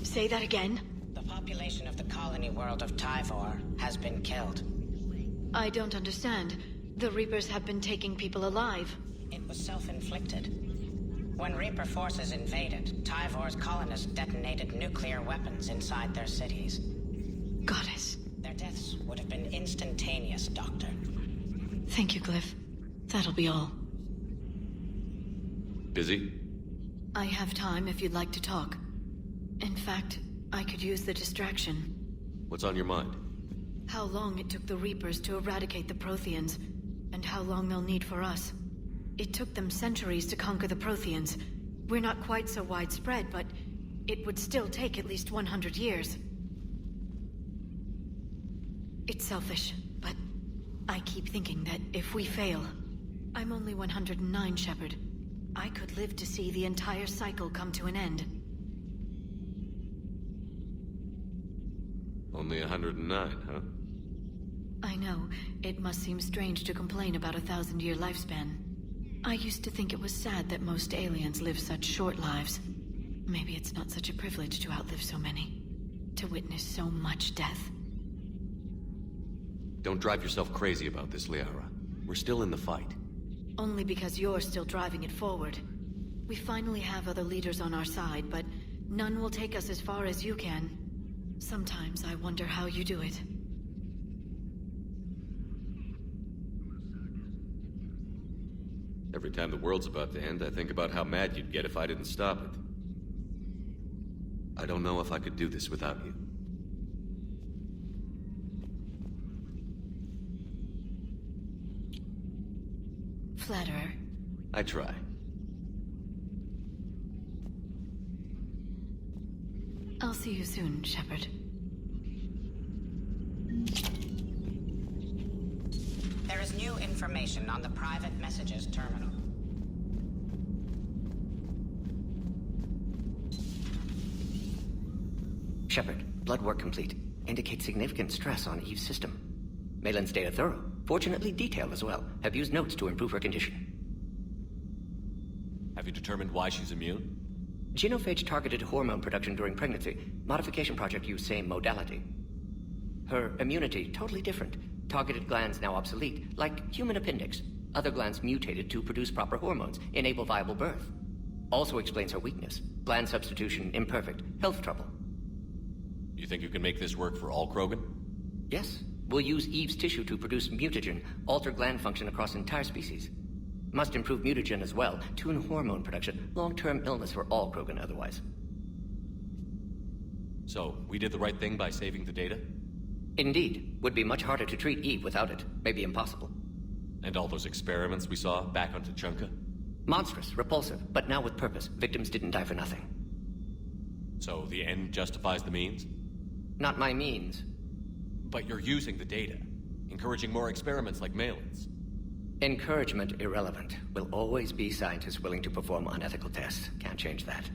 Say that again? The population of the colony world of Tyvor has been killed. I don't understand. The Reapers have been taking people alive. It was self-inflicted. When Reaper forces invaded, Tyvor's colonists detonated nuclear weapons inside their cities. Goddess. Their deaths would have been instantaneous, Doctor. Thank you, Glyph. That'll be all. Busy? I have time if you'd like to talk. In fact, I could use the distraction. What's on your mind? How long it took the Reapers to eradicate the Protheans, and how long they'll need for us. It took them centuries to conquer the Protheans. We're not quite so widespread, but it would still take at least 100 years. It's selfish, but I keep thinking that if we fail... I'm only 109, Shepard. I could live to see the entire cycle come to an end. Only 109, huh? I know. It must seem strange to complain about a 1,000-year lifespan. I used to think it was sad that most aliens live such short lives. Maybe it's not such a privilege to outlive so many. To witness so much death. Don't drive yourself crazy about this, Liara. We're still in the fight. Only because you're still driving it forward. We finally have other leaders on our side, but none will take us as far as you can. Sometimes I wonder how you do it. Every time the world's about to end, I think about how mad you'd get if I didn't stop it. I don't know if I could do this without you. Flatterer. I try. I'll see you soon, Shepard. There is new information on the private messages terminal. Shepard, blood work complete. Indicates significant stress on Eve's system. Malin's data thorough. Fortunately detailed as well. Have used notes to improve her condition. Have you determined why she's immune? Genophage targeted hormone production during pregnancy. Modification project used same modality. Her immunity, totally different. Targeted glands now obsolete, like human appendix. Other glands mutated to produce proper hormones, enable viable birth. Also explains her weakness. Gland substitution imperfect. Health trouble. You think you can make this work for all Krogan? Yes. We'll use Eve's tissue to produce mutagen, alter gland function across entire species. Must improve mutagen as well, tune hormone production. Long-term illness for all Krogan otherwise. So, we did the right thing by saving the data? Indeed. Would be much harder to treat Eve without it. Maybe impossible. And all those experiments we saw back on Tuchanka? Monstrous, repulsive, but now with purpose. Victims didn't die for nothing. So, the end justifies the means? Not my means. But you're using the data, encouraging more experiments like Malin's. Encouragement irrelevant. Will always be scientists willing to perform unethical tests. Can't change that.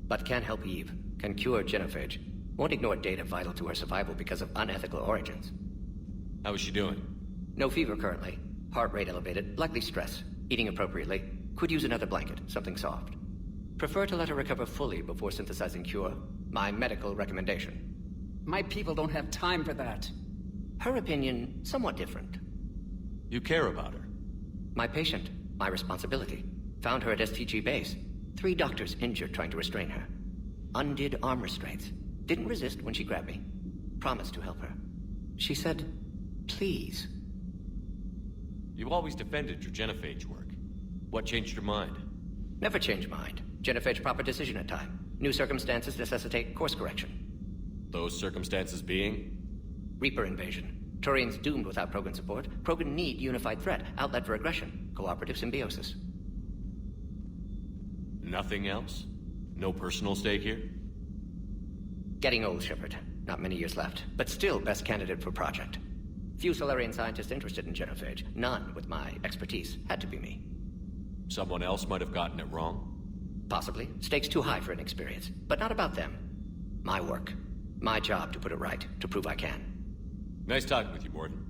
But can help Eve. Can cure genophage. Won't ignore data vital to her survival because of unethical origins. How is she doing? No fever currently. Heart rate elevated. Likely stress. Eating appropriately. Could use another blanket. Something soft. Prefer to let her recover fully before synthesizing cure. My medical recommendation. My people don't have time for that. Her opinion, somewhat different. You care about her. My patient, my responsibility. Found her at STG base. 3 doctors injured trying to restrain her. Undid arm restraints. Didn't resist when she grabbed me. Promised to help her. She said, please. You always defended your genophage work. What changed your mind? Never change mind. Genophage proper decision at time. New circumstances necessitate course correction. Those circumstances being? Reaper invasion. Turians doomed without Krogan support. Krogan need unified threat, outlet for aggression, cooperative symbiosis. Nothing else? No personal stake here? Getting old, Shepard. Not many years left, but still best candidate for project. Few Solarian scientists interested in genophage. None with my expertise. Had to be me. Someone else might have gotten it wrong? Possibly. Stakes too high for inexperience. But not about them. My work. My job to put it right, to prove I can. Nice talking with you, Morden.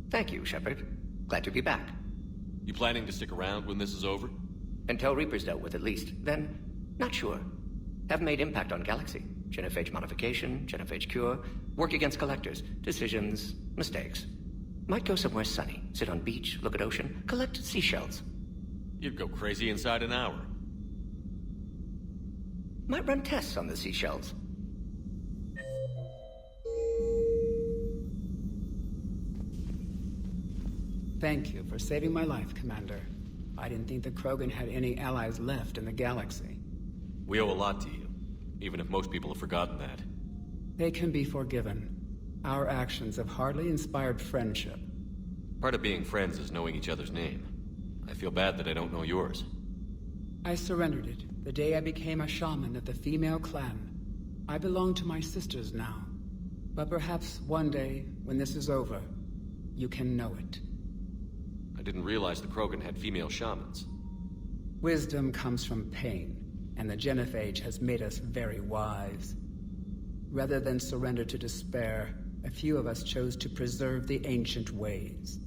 Thank you, Shepard. Glad to be back. You planning to stick around when this is over? Until Reaper's dealt with, at least. Then, not sure. Have made impact on Galaxy. Genophage modification, genophage cure, work against collectors, decisions, mistakes. Might go somewhere sunny, sit on beach, look at ocean, collect seashells. You'd go crazy inside an hour. Might run tests on the seashells. Thank you for saving my life, Commander. I didn't think the Krogan had any allies left in the galaxy. We owe a lot to you, even if most people have forgotten that. They can be forgiven. Our actions have hardly inspired friendship. Part of being friends is knowing each other's name. I feel bad that I don't know yours. I surrendered it the day I became a shaman of the female clan. I belong to my sisters now. But perhaps one day, when this is over, you can know it. I didn't realize the Krogan had female shamans. Wisdom comes from pain, and the genophage has made us very wise. Rather than surrender to despair, a few of us chose to preserve the ancient ways.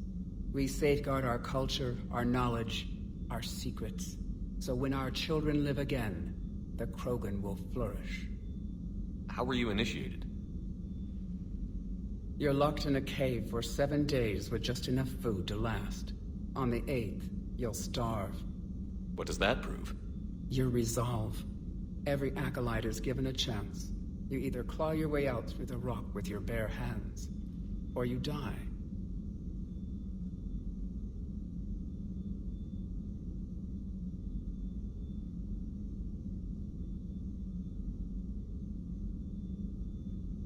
We safeguard our culture, our knowledge, our secrets. So when our children live again, the Krogan will flourish. How were you initiated? You're locked in a cave for 7 days with just enough food to last. On the 8th, you'll starve. What does that prove? Your resolve. Every acolyte is given a chance. You either claw your way out through the rock with your bare hands, or you die.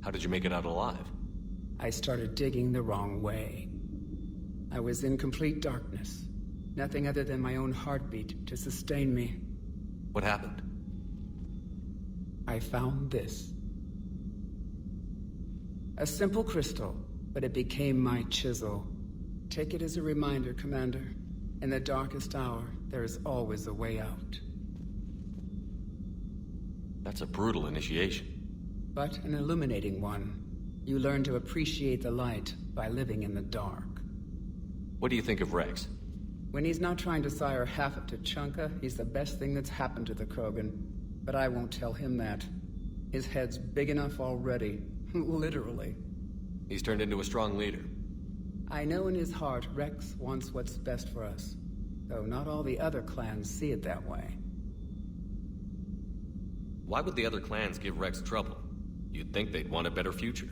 How did you make it out alive? I started digging the wrong way. I was in complete darkness. Nothing other than my own heartbeat to sustain me. What happened? I found this. A simple crystal, but it became my chisel. Take it as a reminder, Commander. In the darkest hour, there is always a way out. That's a brutal initiation. But an illuminating one. You learn to appreciate the light by living in the dark. What do you think of Rex? When he's not trying to sire half of Tuchanka, he's the best thing that's happened to the Krogan. But I won't tell him that. His head's big enough already. Literally. He's turned into a strong leader. I know in his heart Rex wants what's best for us. Though not all the other clans see it that way. Why would the other clans give Rex trouble? You'd think they'd want a better future.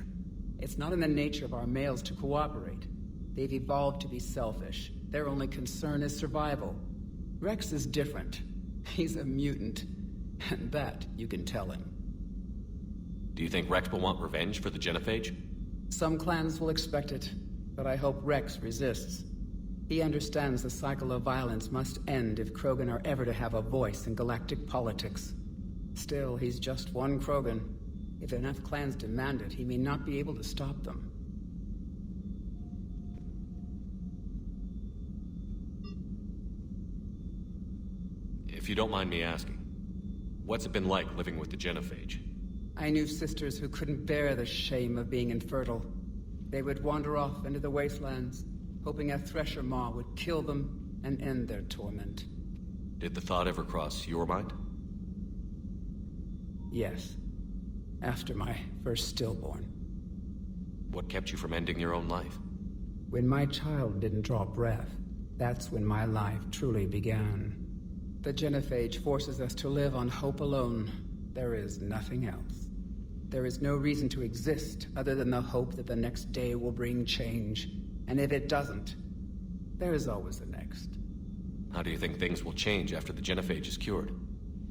It's not in the nature of our males to cooperate. They've evolved to be selfish. Their only concern is survival. Rex is different. He's a mutant. And that you can tell him. Do you think Rex will want revenge for the Genophage? Some clans will expect it, but I hope Rex resists. He understands the cycle of violence must end if Krogan are ever to have a voice in galactic politics. Still, he's just one Krogan. If enough clans demand it, he may not be able to stop them. If you don't mind me asking, what's it been like living with the Genophage? I knew sisters who couldn't bear the shame of being infertile. They would wander off into the wastelands, hoping a thresher maw would kill them and end their torment. Did the thought ever cross your mind? Yes. After my first stillborn. What kept you from ending your own life? When my child didn't draw breath, that's when my life truly began. The Genophage forces us to live on hope alone. There is nothing else. There is no reason to exist other than the hope that the next day will bring change. And if it doesn't, there is always the next. How do you think things will change after the Genophage is cured?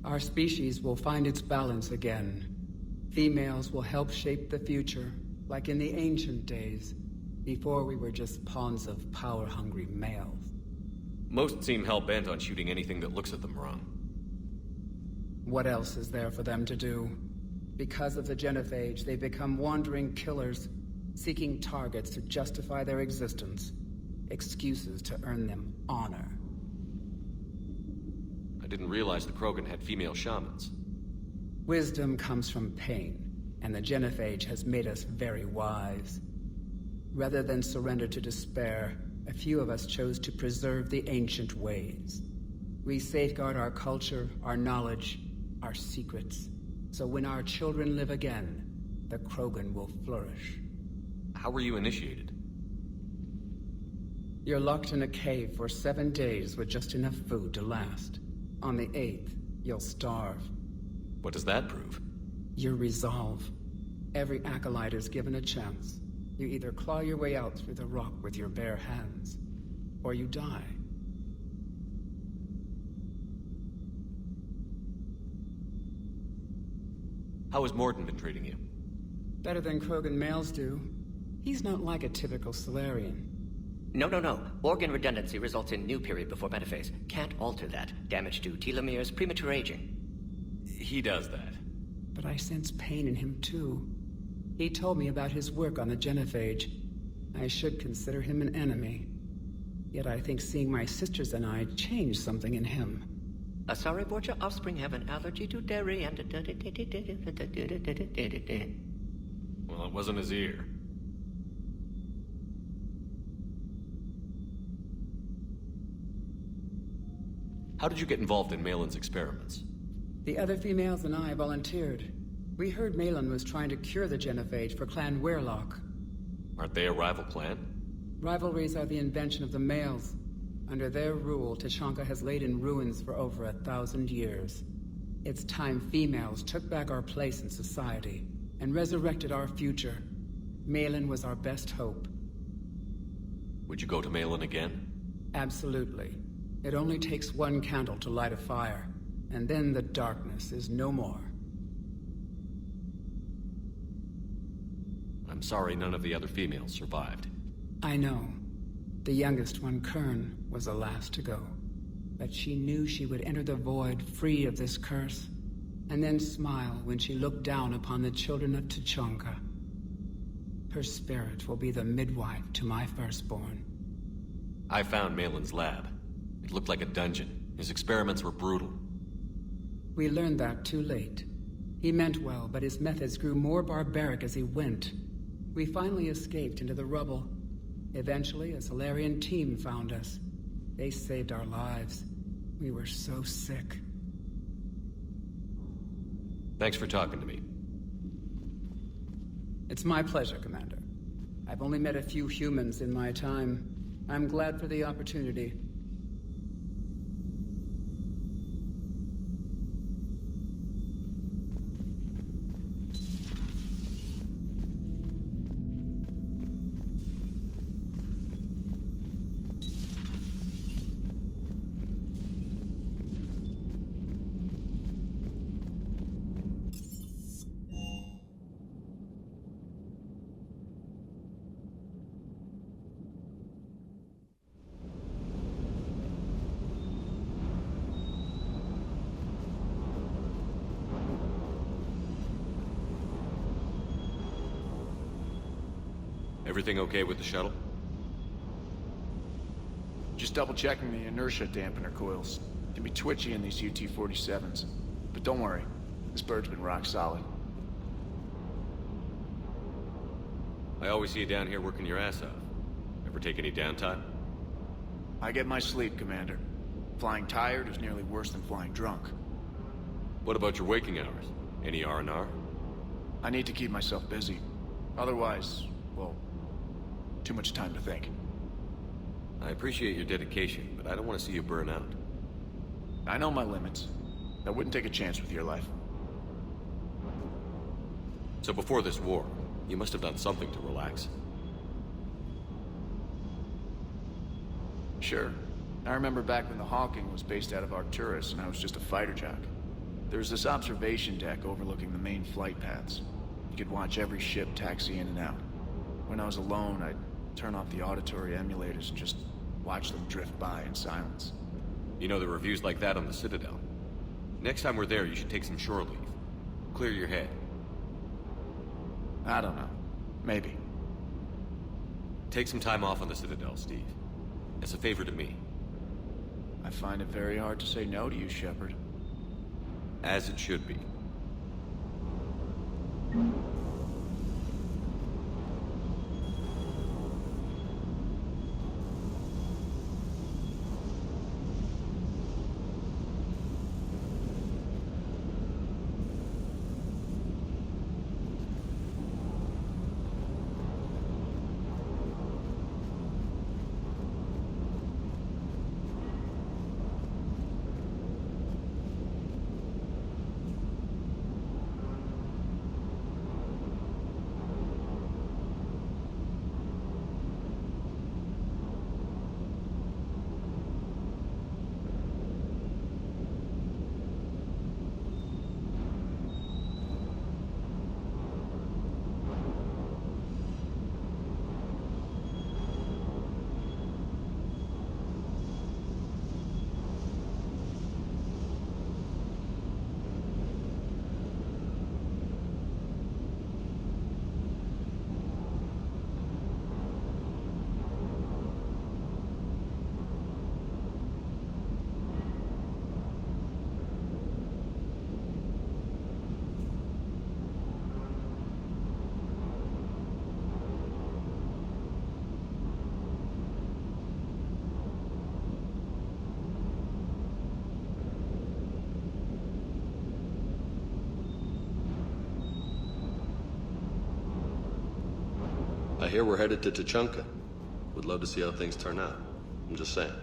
Our species will find its balance again. Females will help shape the future, like in the ancient days, before we were just pawns of power-hungry males. Most seem hell-bent on shooting anything that looks at them wrong. What else is there for them to do? Because of the Genophage, they become wandering killers, seeking targets to justify their existence. Excuses to earn them honor. I didn't realize the Krogan had female shamans. Wisdom comes from pain, and the Genophage has made us very wise. Rather than surrender to despair, a few of us chose to preserve the ancient ways. We safeguard our culture, our knowledge, our secrets. So when our children live again, the Krogan will flourish. How were you initiated? You're locked in a cave for 7 days with just enough food to last. On the 8th, you'll starve. What does that prove? Your resolve. Every acolyte is given a chance. You either claw your way out through the rock with your bare hands, or you die. How has Morden been treating you? Better than Krogan males do. He's not like a typical Solarian. No. Organ redundancy results in new period before metaphase. Can't alter that. Damage to telomeres, premature aging. He does that. But I sense pain in him too. He told me about his work on the Genophage. I should consider him an enemy. Yet I think seeing my sisters and I changed something in him. Asari Borgia offspring have an allergy to dairy and... Well, it wasn't his ear. How did you get involved in Malin's experiments? The other females and I volunteered. We heard Malin was trying to cure the Genophage for Clan Weirlock. Aren't they a rival clan? Rivalries are the invention of the males. Under their rule, Tuchanka has laid in ruins for over 1,000 years. It's time females took back our place in society and resurrected our future. Malin was our best hope. Would you go to Malin again? Absolutely. It only takes one candle to light a fire, and then the darkness is no more. I'm sorry none of the other females survived. I know. The youngest one, Kern, was the last to go. But she knew she would enter the void free of this curse, and then smile when she looked down upon the children of Tuchanka. Her spirit will be the midwife to my firstborn. I found Malin's lab. It looked like a dungeon. His experiments were brutal. We learned that too late. He meant well, but his methods grew more barbaric as he went. We finally escaped into the rubble. Eventually, a Solarian team found us. They saved our lives. We were so sick. Thanks for talking to me. It's my pleasure, Commander. I've only met a few humans in my time. I'm glad for the opportunity. Everything okay with the shuttle? Just double-checking the inertia dampener coils. Can be twitchy in these UT-47s. But don't worry, this bird's been rock solid. I always see you down here working your ass off. Ever take any downtime? I get my sleep, Commander. Flying tired is nearly worse than flying drunk. What about your waking hours? Any R&R? I need to keep myself busy. Otherwise, well, too much time to think. I appreciate your dedication, but I don't want to see you burn out. I know my limits. I wouldn't take a chance with your life. So before this war, you must have done something to relax. Sure. I remember back when the Hawking was based out of Arcturus and I was just a fighter jock. There was this observation deck overlooking the main flight paths. You could watch every ship taxi in and out. When I was alone, I'd turn off the auditory emulators and just watch them drift by in silence. You know, there are reviews like that on the Citadel. Next time we're there, you should take some shore leave. Clear your head. I don't know. Maybe. Take some time off on the Citadel, Steve. As a favor to me. I find it very hard to say no to you, Shepard. As it should be. I hear we're headed to Tuchanka. Would love to see how things turn out. I'm just saying.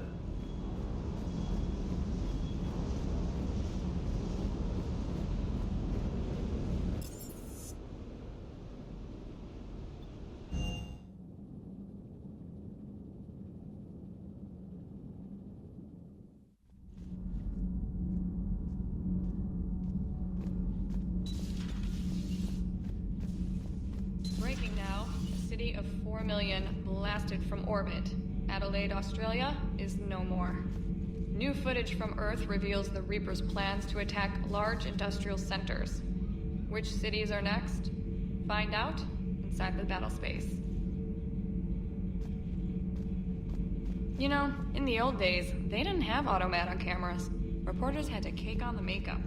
Evening now. The city of 4 million blasted from orbit. Adelaide, Australia is no more. New footage from Earth reveals the Reaper's plans to attack large industrial centers. Which cities are next? Find out inside the battle space. You know, in the old days, they didn't have automat cameras. Reporters had to cake on the makeup.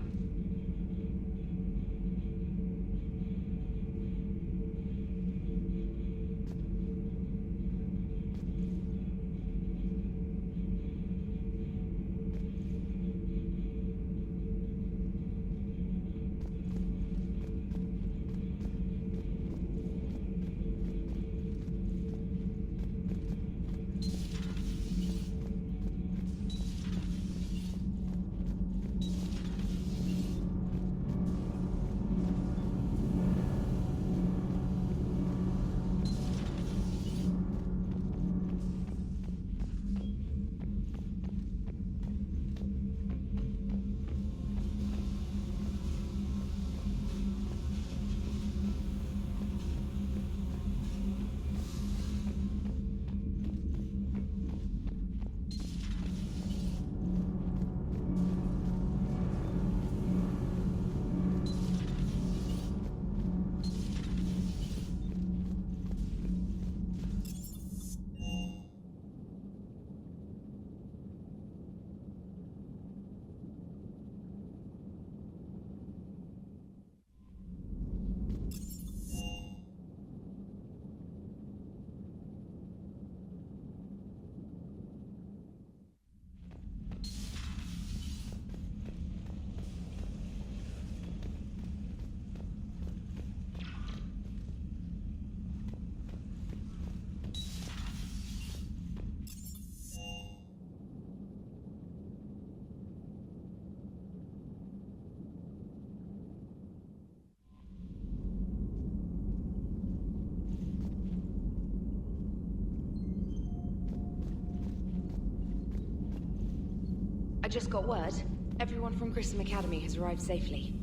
I just got word. Everyone from Grissom Academy has arrived safely.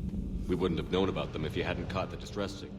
We wouldn't have known about them if you hadn't caught the distress signal.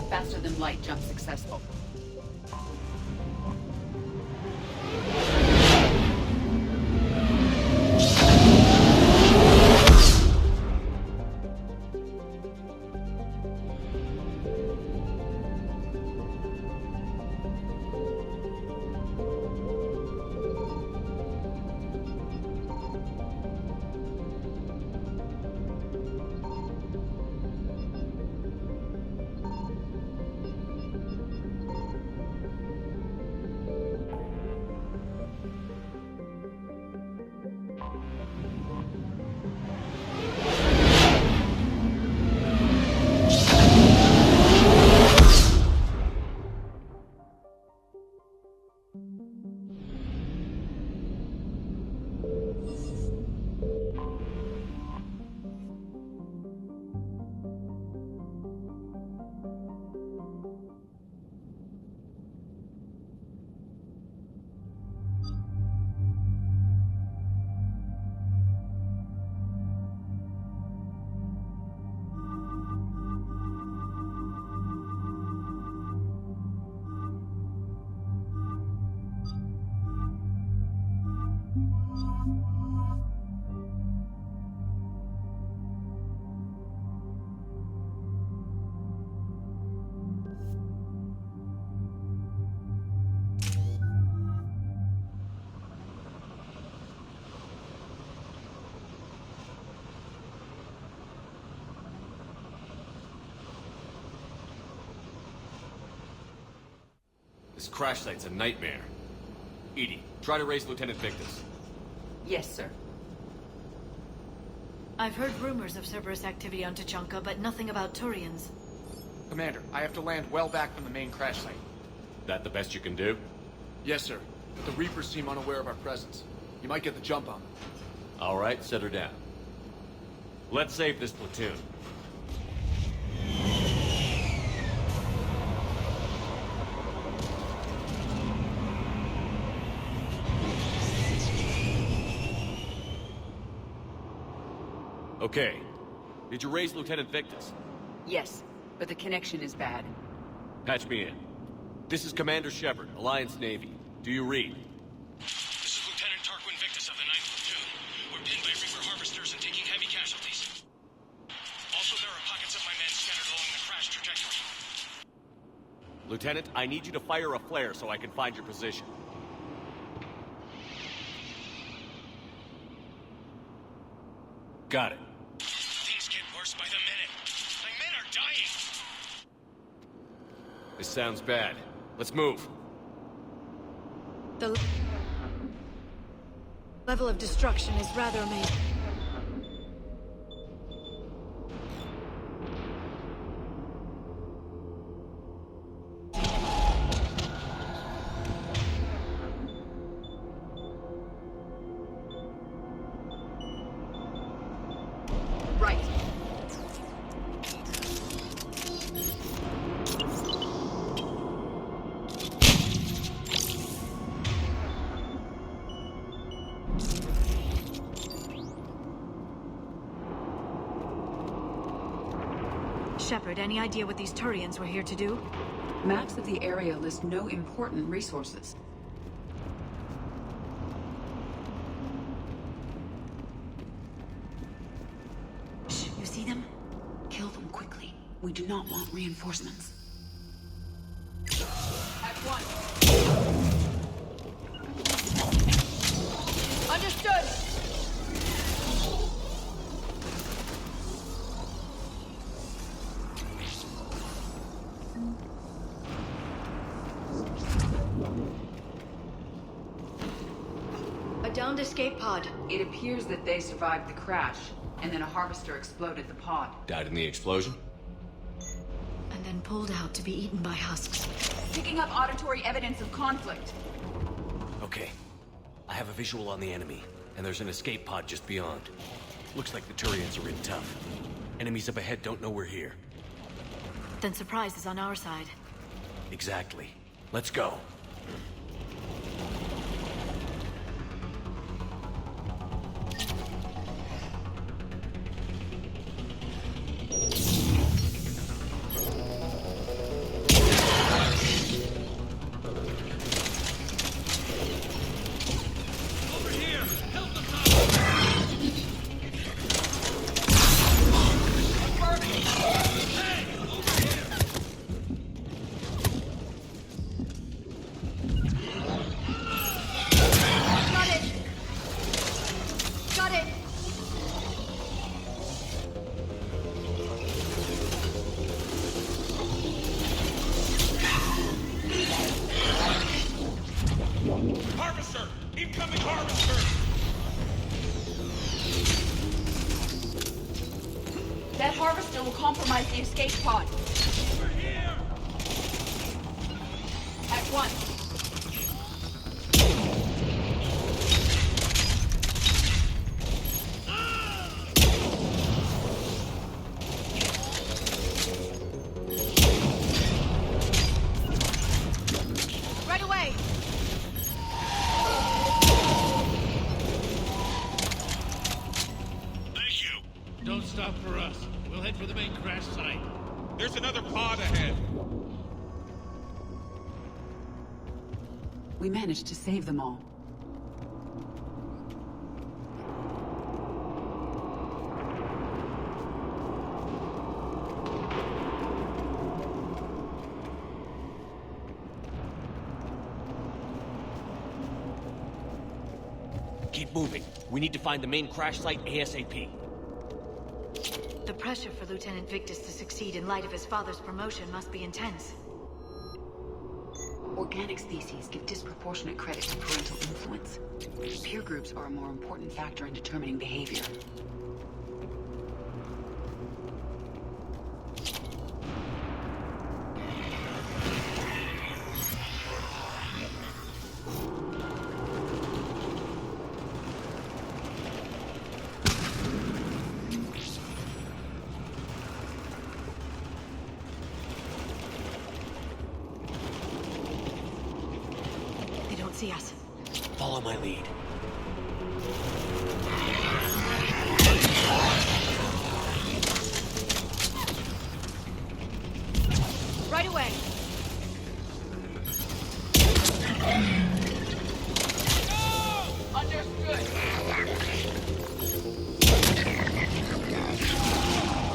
Faster than light jump successful. This crash site's a nightmare. Edie, try to raise Lieutenant Victus. Yes, sir. I've heard rumors of Cerberus activity on Tuchanka, but nothing about Turians. Commander, I have to land well back from the main crash site. That the best you can do? Yes, sir. But the Reapers seem unaware of our presence. You might get the jump on them. All right, set her down. Let's save this platoon. Okay. Did you raise Lieutenant Victus? Yes, but the connection is bad. Patch me in. This is Commander Shepard, Alliance Navy. Do you read? This is Lieutenant Tarquin Victus of the 9th Platoon. We're pinned by Reaper harvesters and taking heavy casualties. Also, there are pockets of my men scattered along the crash trajectory. Lieutenant, I need you to fire a flare so I can find your position. Got it. Things get worse by the minute. My men are dying! This sounds bad. Let's move. The level of destruction is rather amazing. Right. Shepard, any idea what these Turians were here to do? Maps of the area list no important resources. Shh, you see them? Kill them quickly. We do not want reinforcements. At one. Understood! A downed escape pod. It appears that they survived the crash, and then a harvester exploded the pod. Died in the explosion? And then pulled out to be eaten by husks. Picking up auditory evidence of conflict. Okay. I have a visual on the enemy, and there's an escape pod just beyond. Looks like the Turians are in tough. Enemies up ahead don't know we're here. Then surprise is on our side. Exactly. Let's go. Harvester! Incoming harvester! That harvester will compromise the escape pod. Over here! At once. Right away! Thank you! Don't stop for us. We'll head for the main crash site. There's another pod ahead! We managed to save them all. Keep moving. We need to find the main crash site ASAP. The pressure for Lieutenant Victus to succeed in light of his father's promotion must be intense. Organic species give disproportionate credit to parental influence. Peer groups are a more important factor in determining behavior. See us. Follow my lead. Right away. Understood.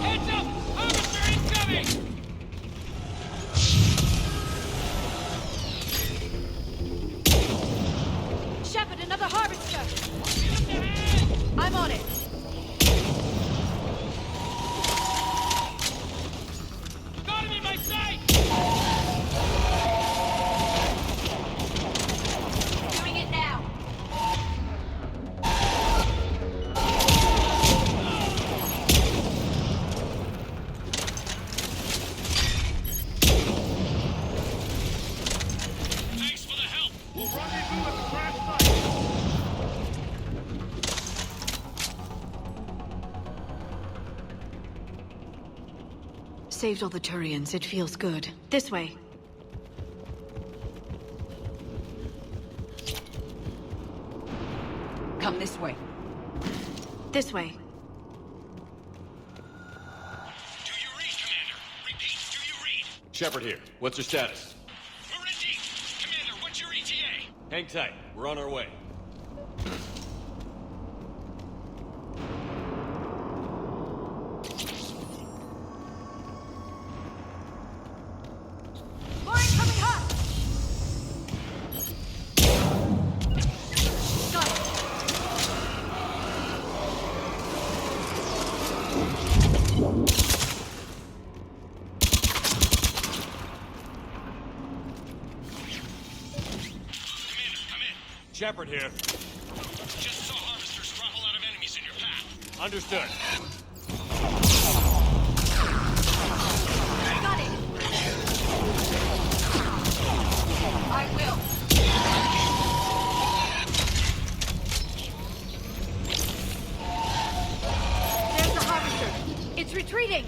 Heads up! Harvester incoming! Shepard, another harvester! I'm on it. Got him in my sight! Doing it now. Thanks for the help! We'll rendezvous at the crash site. Saved all the Turians. It feels good. This way. Come this way. This way. Do you read, Commander? Repeat, do you read? Shepard here. What's your status? We're in deep. Commander, what's your ETA? Hang tight. We're on our way. More incoming hot! Got Shepard here. Just saw harvesters throttle out of enemies in your path. Understood. Got it! I will. There's the harvester. It's retreating.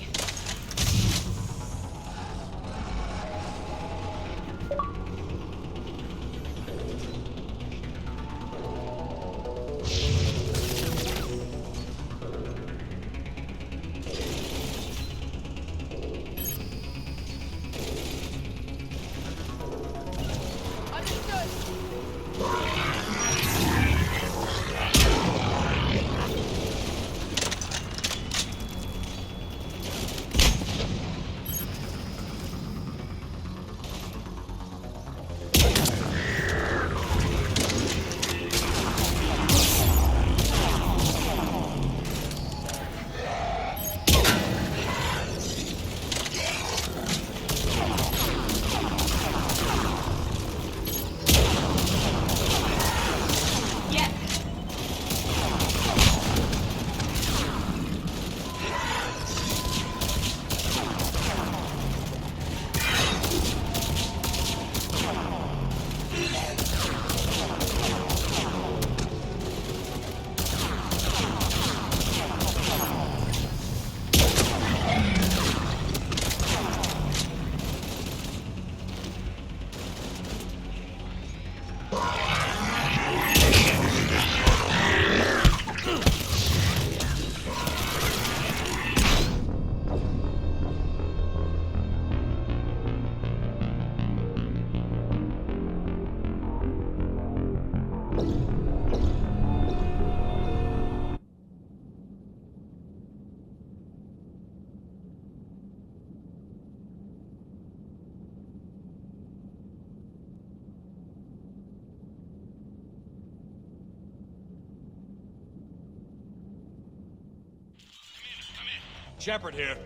Shepard here.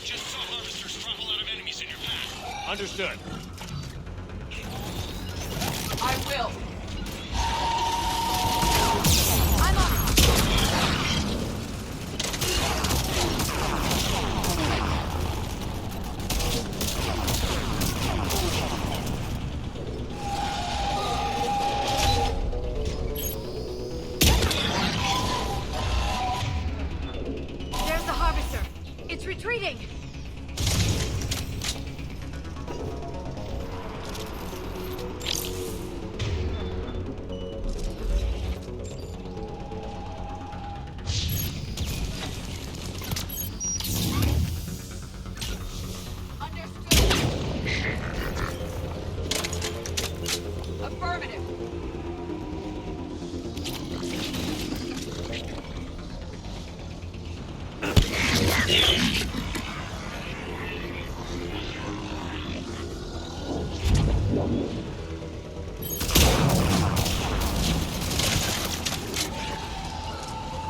Just saw harvesters drop a lot of enemies in your path. Understood. I will. I'm on it. There's the harvester. It's retreating. Affirmative.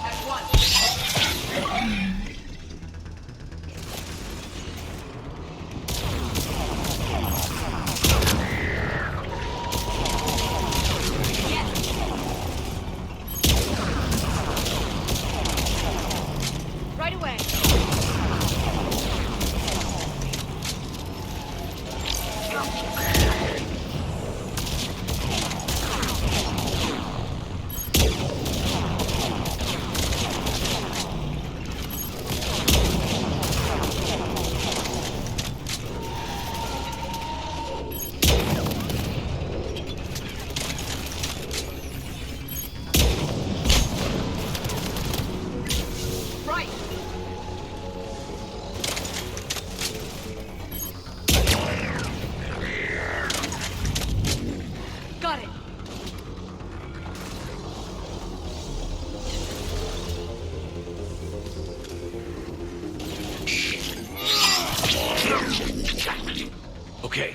At once. Right away. Right. Got it. Okay.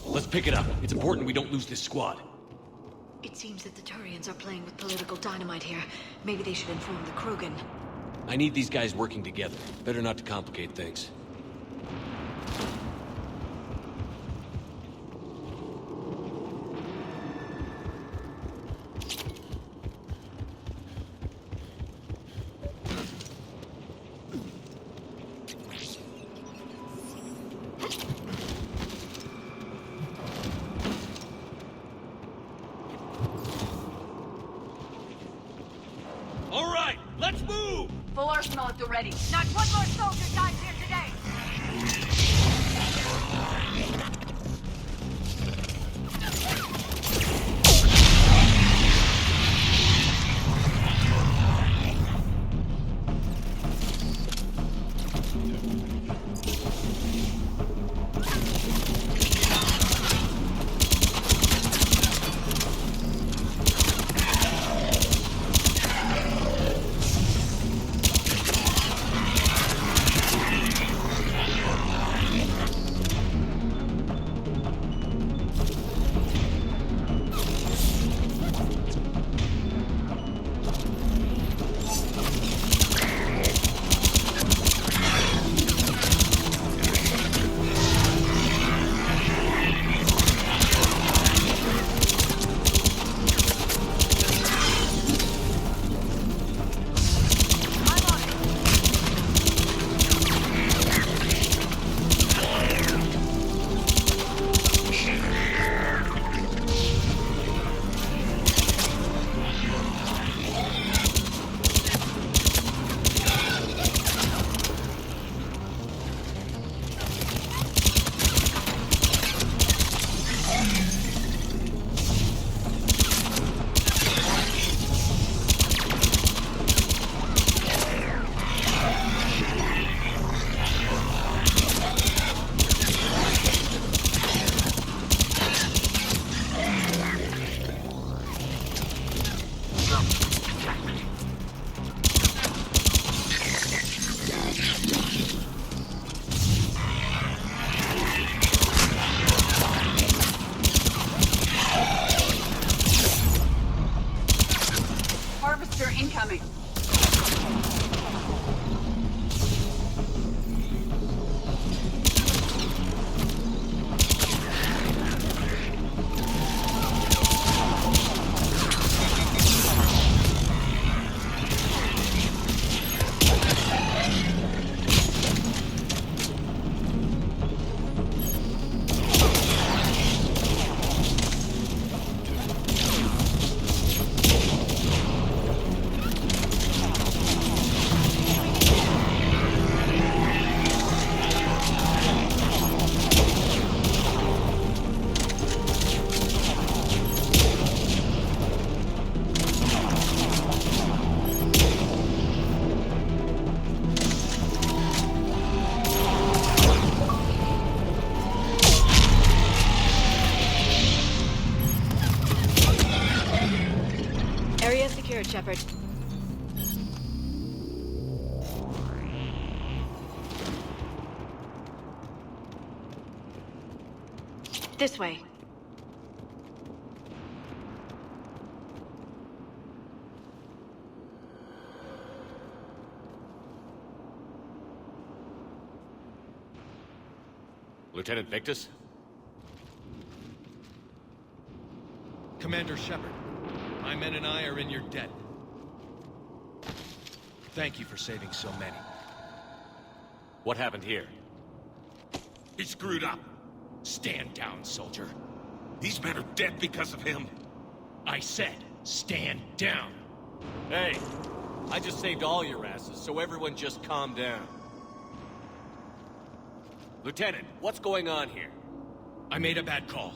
Let's pick it up. It's important we don't lose this squad. It seems that the Turians are playing with political dynamite here. Maybe they should inform the Krogan. I need these guys working together. Better not to complicate things. All right, let's move! Full arsenal at the ready. Not one more soldier dies here today. Shepard. This way. Lieutenant Victus? Commander Shepard, my men and I are in your debt. Thank you for saving so many. What happened here? He screwed up. Stand down, soldier. These men are dead because of him. I said, stand down. Hey, I just saved all your asses, so everyone just calm down. Lieutenant, what's going on here? I made a bad call.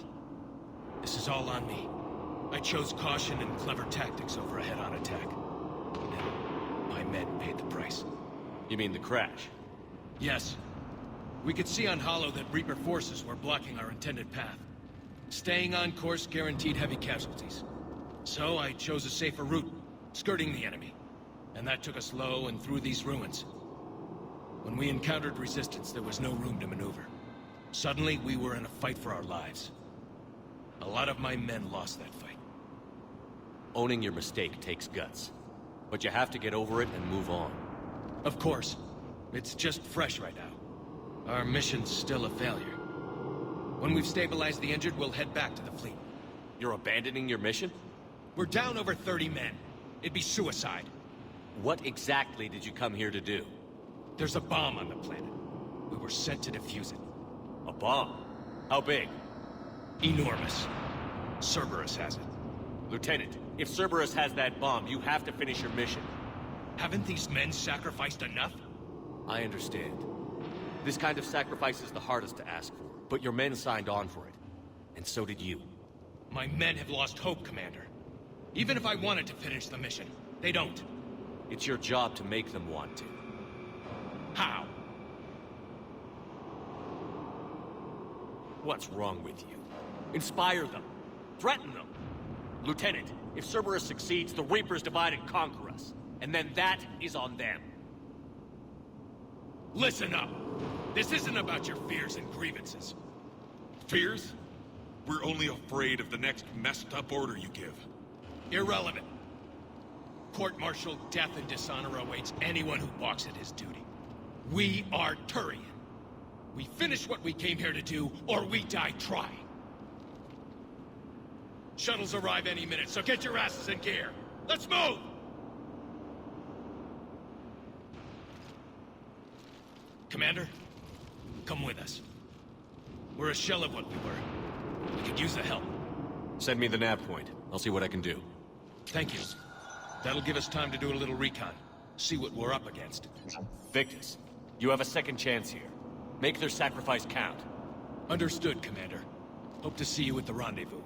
This is all on me. I chose caution and clever tactics over a head-on attack. And my men paid the price. You mean the crash? Yes. We could see on Hollow that Reaper forces were blocking our intended path. Staying on course guaranteed heavy casualties. So I chose a safer route, skirting the enemy. And that took us low and through these ruins. When we encountered resistance, there was no room to maneuver. Suddenly, we were in a fight for our lives. A lot of my men lost that fight. Owning your mistake takes guts. But you have to get over it and move on. Of course. It's just fresh right now. Our mission's still a failure. When we've stabilized the injured, we'll head back to the fleet. You're abandoning your mission? We're down over 30 men. It'd be suicide. What exactly did you come here to do? There's a bomb on the planet. We were sent to defuse it. A bomb? How big? Enormous. Cerberus has it. Lieutenant, if Cerberus has that bomb, you have to finish your mission. Haven't these men sacrificed enough? I understand. This kind of sacrifice is the hardest to ask for, but your men signed on for it. And so did you. My men have lost hope, Commander. Even if I wanted to finish the mission, they don't. It's your job to make them want to. How? What's wrong with you? Inspire them. Threaten them. Lieutenant, if Cerberus succeeds, the Reapers divide and conquer us. And then that is on them. Listen up. This isn't about your fears and grievances. Fears? We're only afraid of the next messed up order you give. Irrelevant. Court-martial death and dishonor awaits anyone who balks at his duty. We are Turian. We finish what we came here to do, or we die trying. Shuttles arrive any minute, so get your asses in gear. Let's move! Commander, come with us. We're a shell of what we were. We could use the help. Send me the nav point. I'll see what I can do. Thank you. That'll give us time to do a little recon. See what we're up against. Victus, you have a second chance here. Make their sacrifice count. Understood, Commander. Hope to see you at the rendezvous.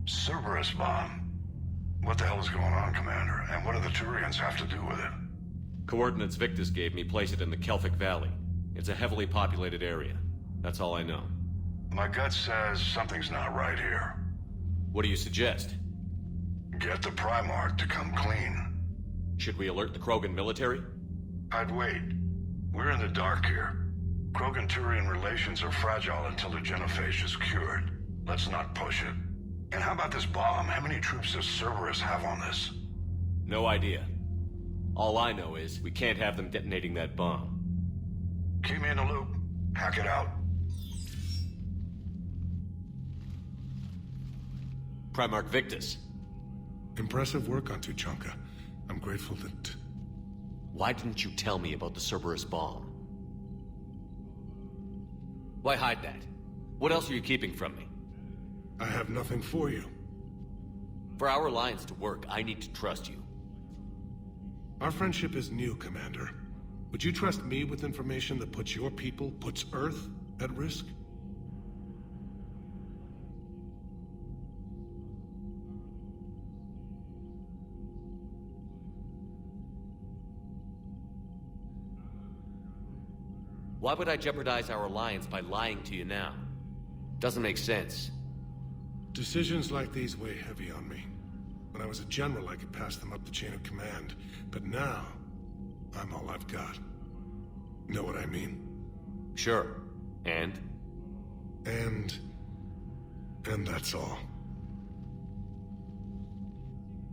Cerberus bomb. What the hell is going on, Commander? And what do the Turians have to do with it? Coordinates Victus gave me place it in the Kelphic Valley. It's a heavily populated area. That's all I know. My gut says something's not right here. What do you suggest? Get the Primarch to come clean. Should we alert the Krogan military? I'd wait. We're in the dark here. Krogan-Turian relations are fragile until the genophage is cured. Let's not push it. And how about this bomb? How many troops does Cerberus have on this? No idea. All I know is we can't have them detonating that bomb. Keep me in the loop. Hack it out. Primarch Victus. Impressive work on Tuchanka. I'm grateful that... Why didn't you tell me about the Cerberus bomb? Why hide that? What else are you keeping from me? I have nothing for you. For our alliance to work, I need to trust you. Our friendship is new, Commander. Would you trust me with information that puts your people, puts Earth, at risk? Why would I jeopardize our alliance by lying to you now? Doesn't make sense. Decisions like these weigh heavy on me. When I was a general, I could pass them up the chain of command. But now, I'm all I've got. Know what I mean? Sure. And? And that's all.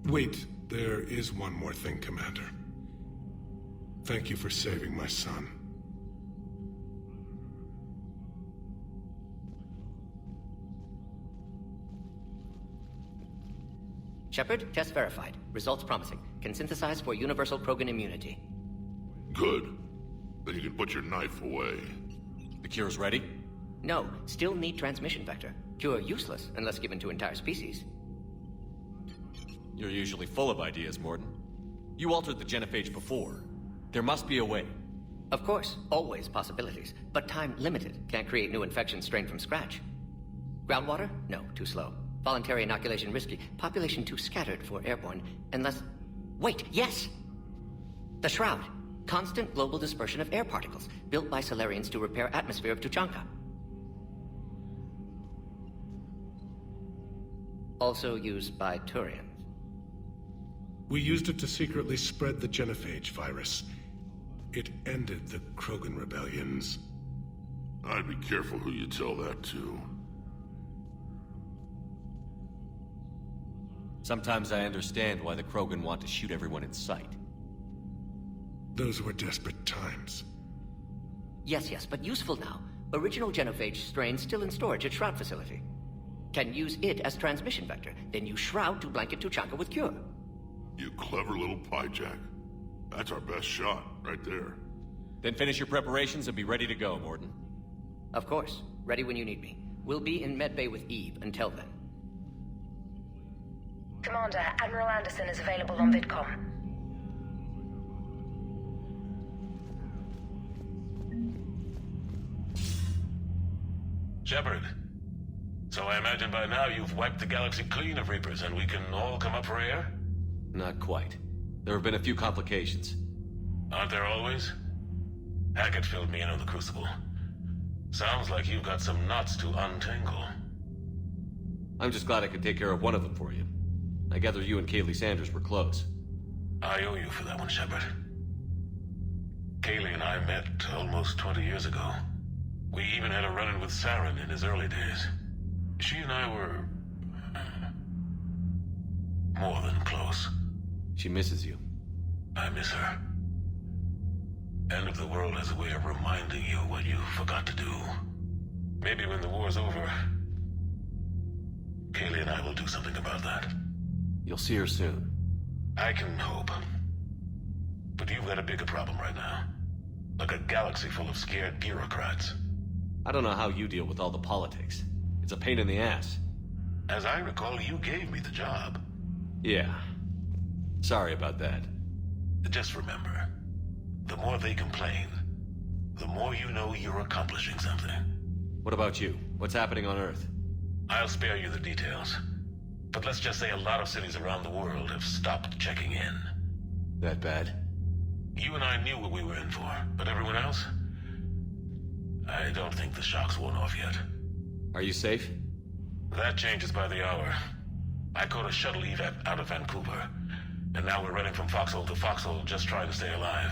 Wait, there is one more thing, Commander. Thank you for saving my son. Shepard, test verified. Results promising. Can synthesize for universal Krogan immunity. Good. Then you can put your knife away. The cure's ready? No, still need transmission vector. Cure useless unless given to entire species. You're usually full of ideas, Mordin. You altered the genophage before. There must be a way. Of course, always possibilities. But time limited. Can't create new infections strained from scratch. Groundwater? No, too slow. Voluntary inoculation risky. Population too scattered for airborne. Unless... Wait, yes! The Shroud. Constant global dispersion of air particles. Built by Solarians to repair atmosphere of Tuchanka. Also used by Turians. We used it to secretly spread the genophage virus. It ended the Krogan rebellions. I'd be careful who you tell that to. Sometimes I understand why the Krogan want to shoot everyone in sight. Those were desperate times. Yes, but useful now. Original genophage strain still in storage at Shroud facility. Can use it as transmission vector, then use Shroud to blanket Tuchanka with cure. You clever little pyjack. That's our best shot, right there. Then finish your preparations and be ready to go, Mordin. Of course. Ready when you need me. We'll be in medbay with Eve until then. Commander, Admiral Anderson is available on VidCom. Shepard. So I imagine by now you've wiped the galaxy clean of Reapers and we can all come up for air? Not quite. There have been a few complications. Aren't there always? Hackett filled me in on the Crucible. Sounds like you've got some knots to untangle. I'm just glad I could take care of one of them for you. I gather you and Kaylee Sanders were close. I owe you for that one, Shepard. Kaylee and I met almost 20 years ago. We even had a run-in with Saren in his early days. She and I were... more than close. She misses you. I miss her. End of the world has a way of reminding you what you forgot to do. Maybe when the war's over, Kaylee and I will do something about that. You'll see her soon. I can hope. But you've got a bigger problem right now. Like a galaxy full of scared bureaucrats. I don't know how you deal with all the politics. It's a pain in the ass. As I recall, you gave me the job. Yeah. Sorry about that. Just remember, the more they complain, the more you know you're accomplishing something. What about you? What's happening on Earth? I'll spare you the details. But let's just say a lot of cities around the world have stopped checking in. That bad? You and I knew what we were in for, but everyone else? I don't think the shock's worn off yet. Are you safe? That changes by the hour. I caught a shuttle evap out of Vancouver, and now we're running from foxhole to foxhole just trying to stay alive.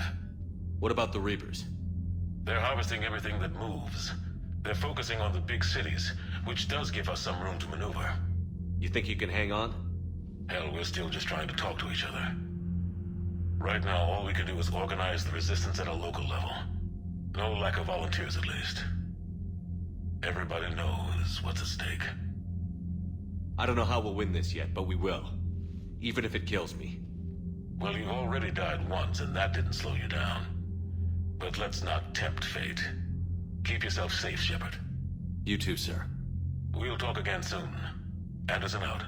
What about the Reapers? They're harvesting everything that moves. They're focusing on the big cities, which does give us some room to maneuver. You think you can hang on? Hell, we're still just trying to talk to each other. Right now, all we can do is organize the resistance at a local level. No lack of volunteers, at least. Everybody knows what's at stake. I don't know how we'll win this yet, but we will. Even if it kills me. Well, you've already died once, and that didn't slow you down. But let's not tempt fate. Keep yourself safe, Shepard. You too, sir. We'll talk again soon. Anderson out.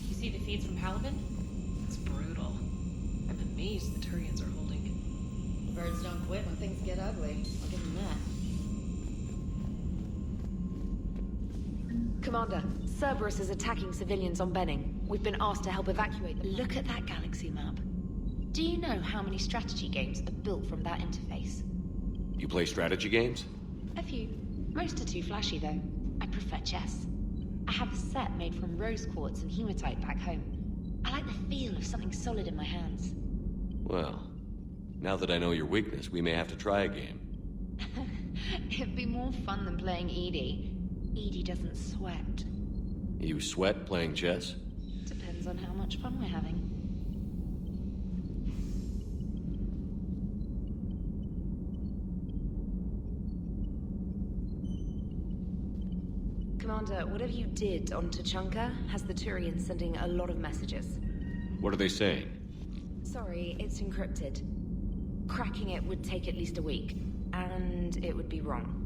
You see the feeds from Halibin? It's brutal. I'm amazed the Turians are holding. Birds don't quit when things get ugly. I'll give them that. Commander, Cerberus is attacking civilians on Benning. We've been asked to help evacuate them. Look at that galaxy map. Do you know how many strategy games are built from that interface? You play strategy games? A few. Most are too flashy, though. I prefer chess. I have a set made from rose quartz and hematite back home. I like the feel of something solid in my hands. Well, now that I know your weakness, we may have to try a game. It'd be more fun than playing Edie. Edie doesn't sweat. You sweat playing chess? Depends on how much fun we're having. Commander, whatever you did on Tuchanka has the Turians sending a lot of messages. What are they saying? Sorry, it's encrypted. Cracking it would take at least a week, and it would be wrong.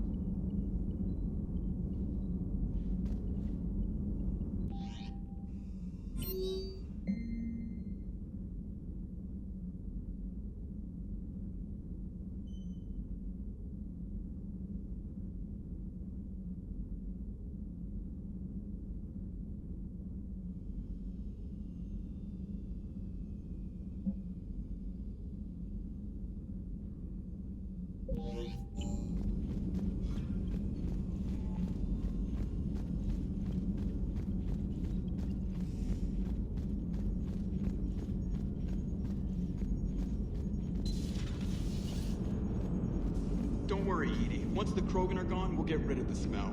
Don't worry, Edie. Once the Krogan are gone, we'll get rid of the smell.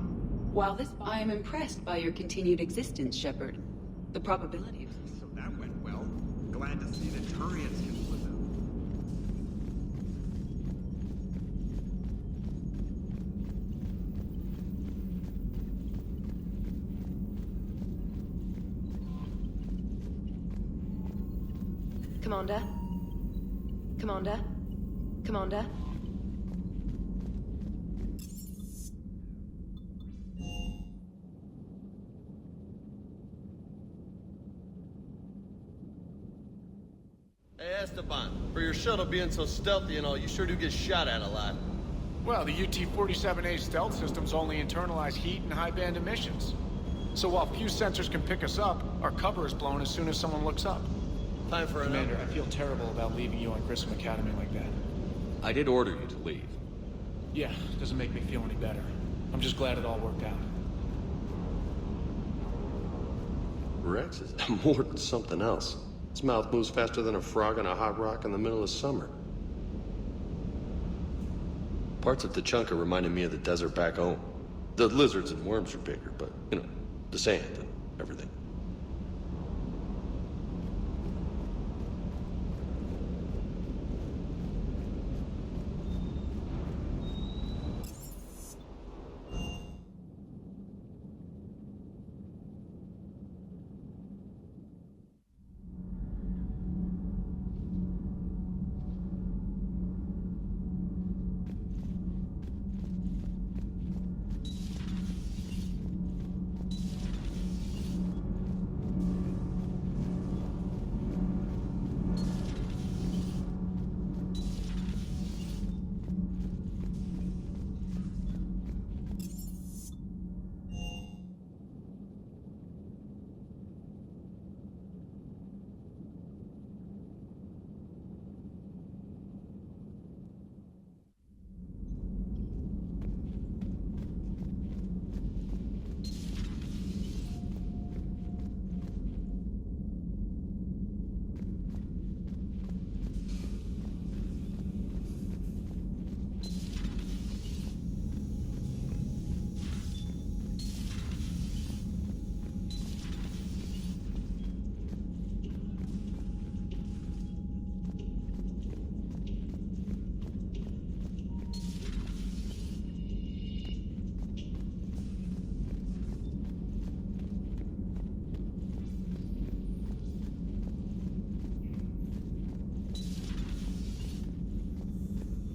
While this, I am impressed by your continued existence, Shepard. The probability of... So that went well. Glad to see that Turians can flip out. Commander? Commander? Commander? Hey, Esteban, for your shuttle being so stealthy and all, you sure do get shot at a lot. Well, the UT-47A stealth systems only internalize heat and high-band emissions. So while few sensors can pick us up, our cover is blown as soon as someone looks up. Time for Commander, I feel terrible about leaving you on Grissom Academy like that. I did order you to leave. Yeah, doesn't make me feel any better. I'm just glad it all worked out. Rex is more than something else. His mouth moves faster than a frog on a hot rock in the middle of summer. Parts of Tuchanka reminded me of the desert back home. The lizards and worms are bigger, but, you know, the sand and everything.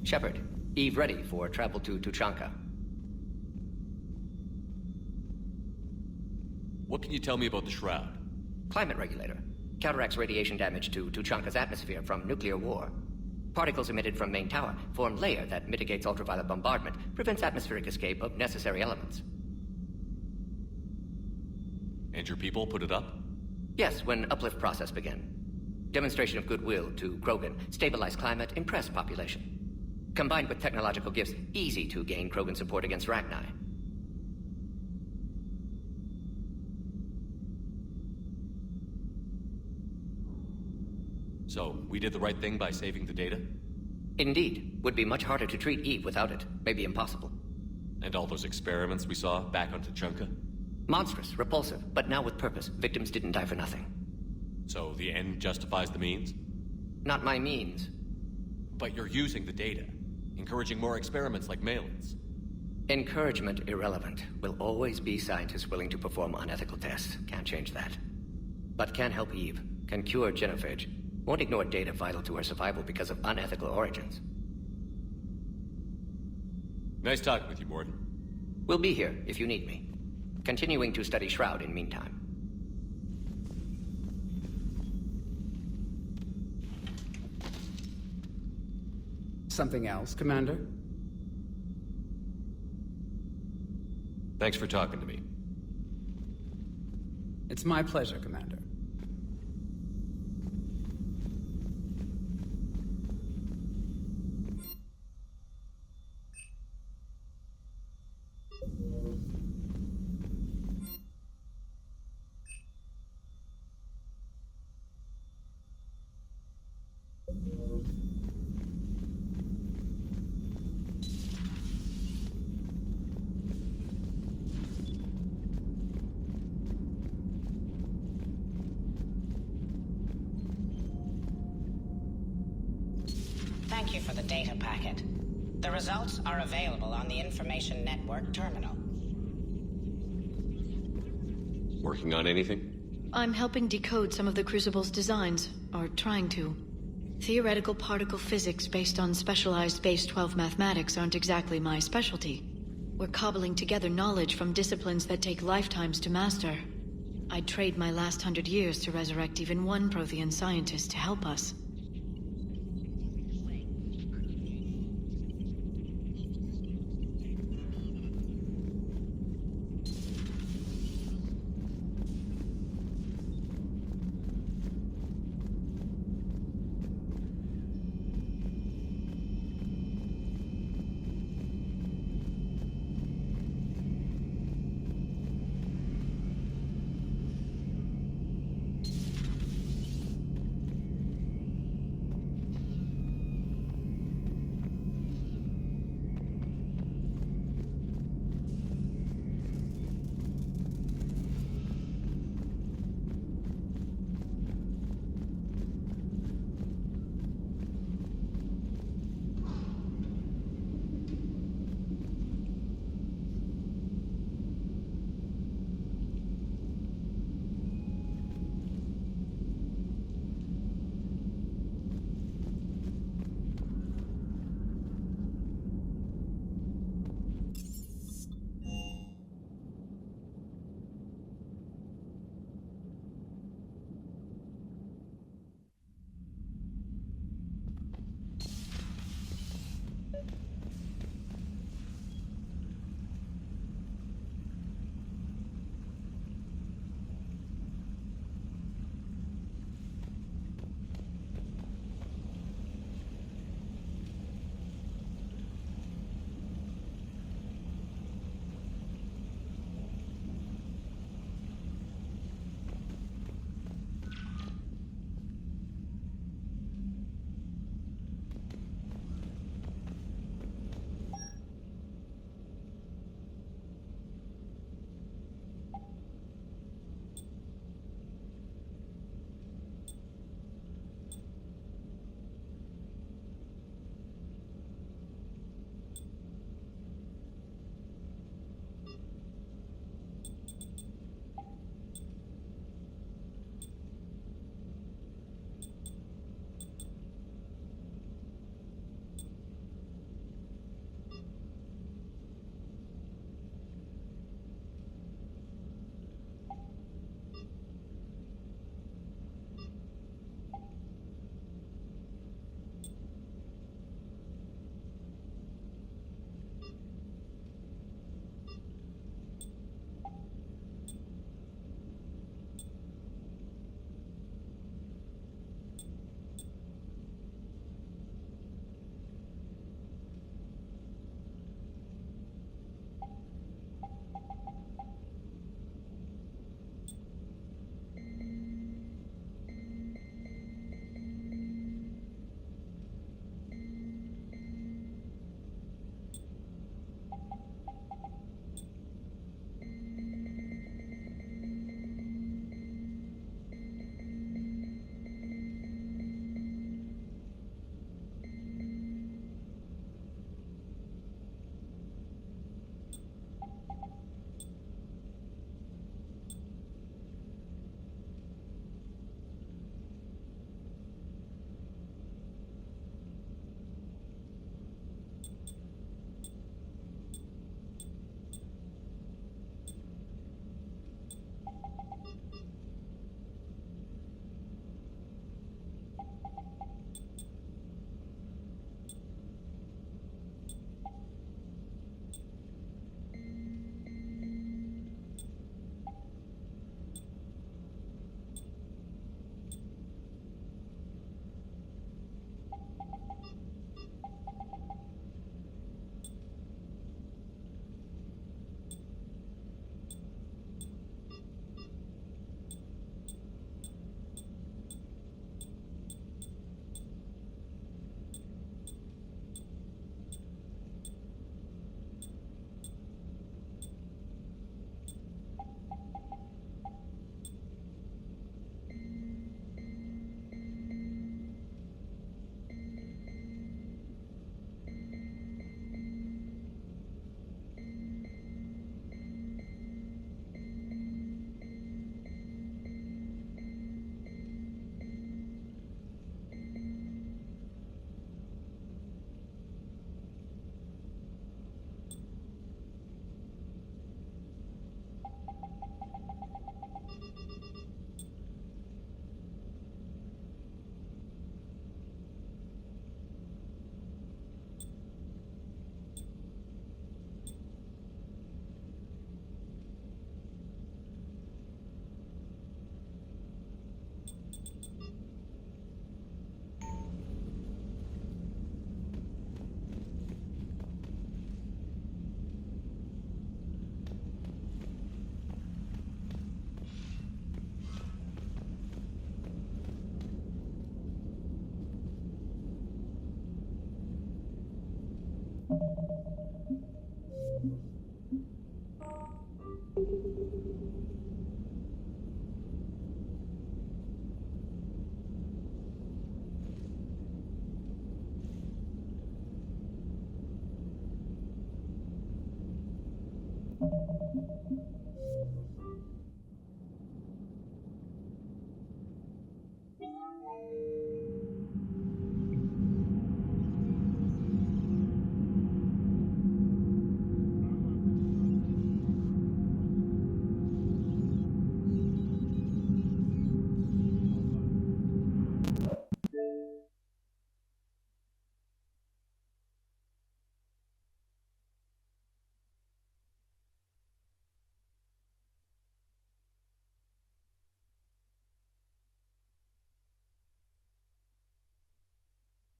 Shepard, Eve ready for travel to Tuchanka. What can you tell me about the Shroud? Climate regulator. Counteracts radiation damage to Tuchanka's atmosphere from nuclear war. Particles emitted from main tower form layer that mitigates ultraviolet bombardment, prevents atmospheric escape of necessary elements. And your people put it up? Yes, when uplift process began. Demonstration of goodwill to Krogan, stabilize climate, impress population. Combined with technological gifts, easy to gain Krogan support against Rachni. So, we did the right thing by saving the data? Indeed. Would be much harder to treat Eve without it. Maybe impossible. And all those experiments we saw back on Tuchanka? Monstrous, repulsive, but now with purpose. Victims didn't die for nothing. So the end justifies the means? Not my means. But you're using the data, encouraging more experiments like Malin's. Encouragement irrelevant. Will always be scientists willing to perform unethical tests. Can't change that. But can help Eve. Can cure genophage. Won't ignore data vital to her survival because of unethical origins. Nice talking with you, Morden. We'll be here if you need me. Continuing to study Shroud in meantime. Something else, Commander? Thanks for talking to me. It's my pleasure, Commander. Thank you for the data packet. The results are available on the Information Network terminal. Working on anything? I'm helping decode some of the Crucible's designs, or trying to. Theoretical particle physics based on specialized Base 12 mathematics aren't exactly my specialty. We're cobbling together knowledge from disciplines that take lifetimes to master. I'd trade my last 100 years to resurrect even one Prothean scientist to help us.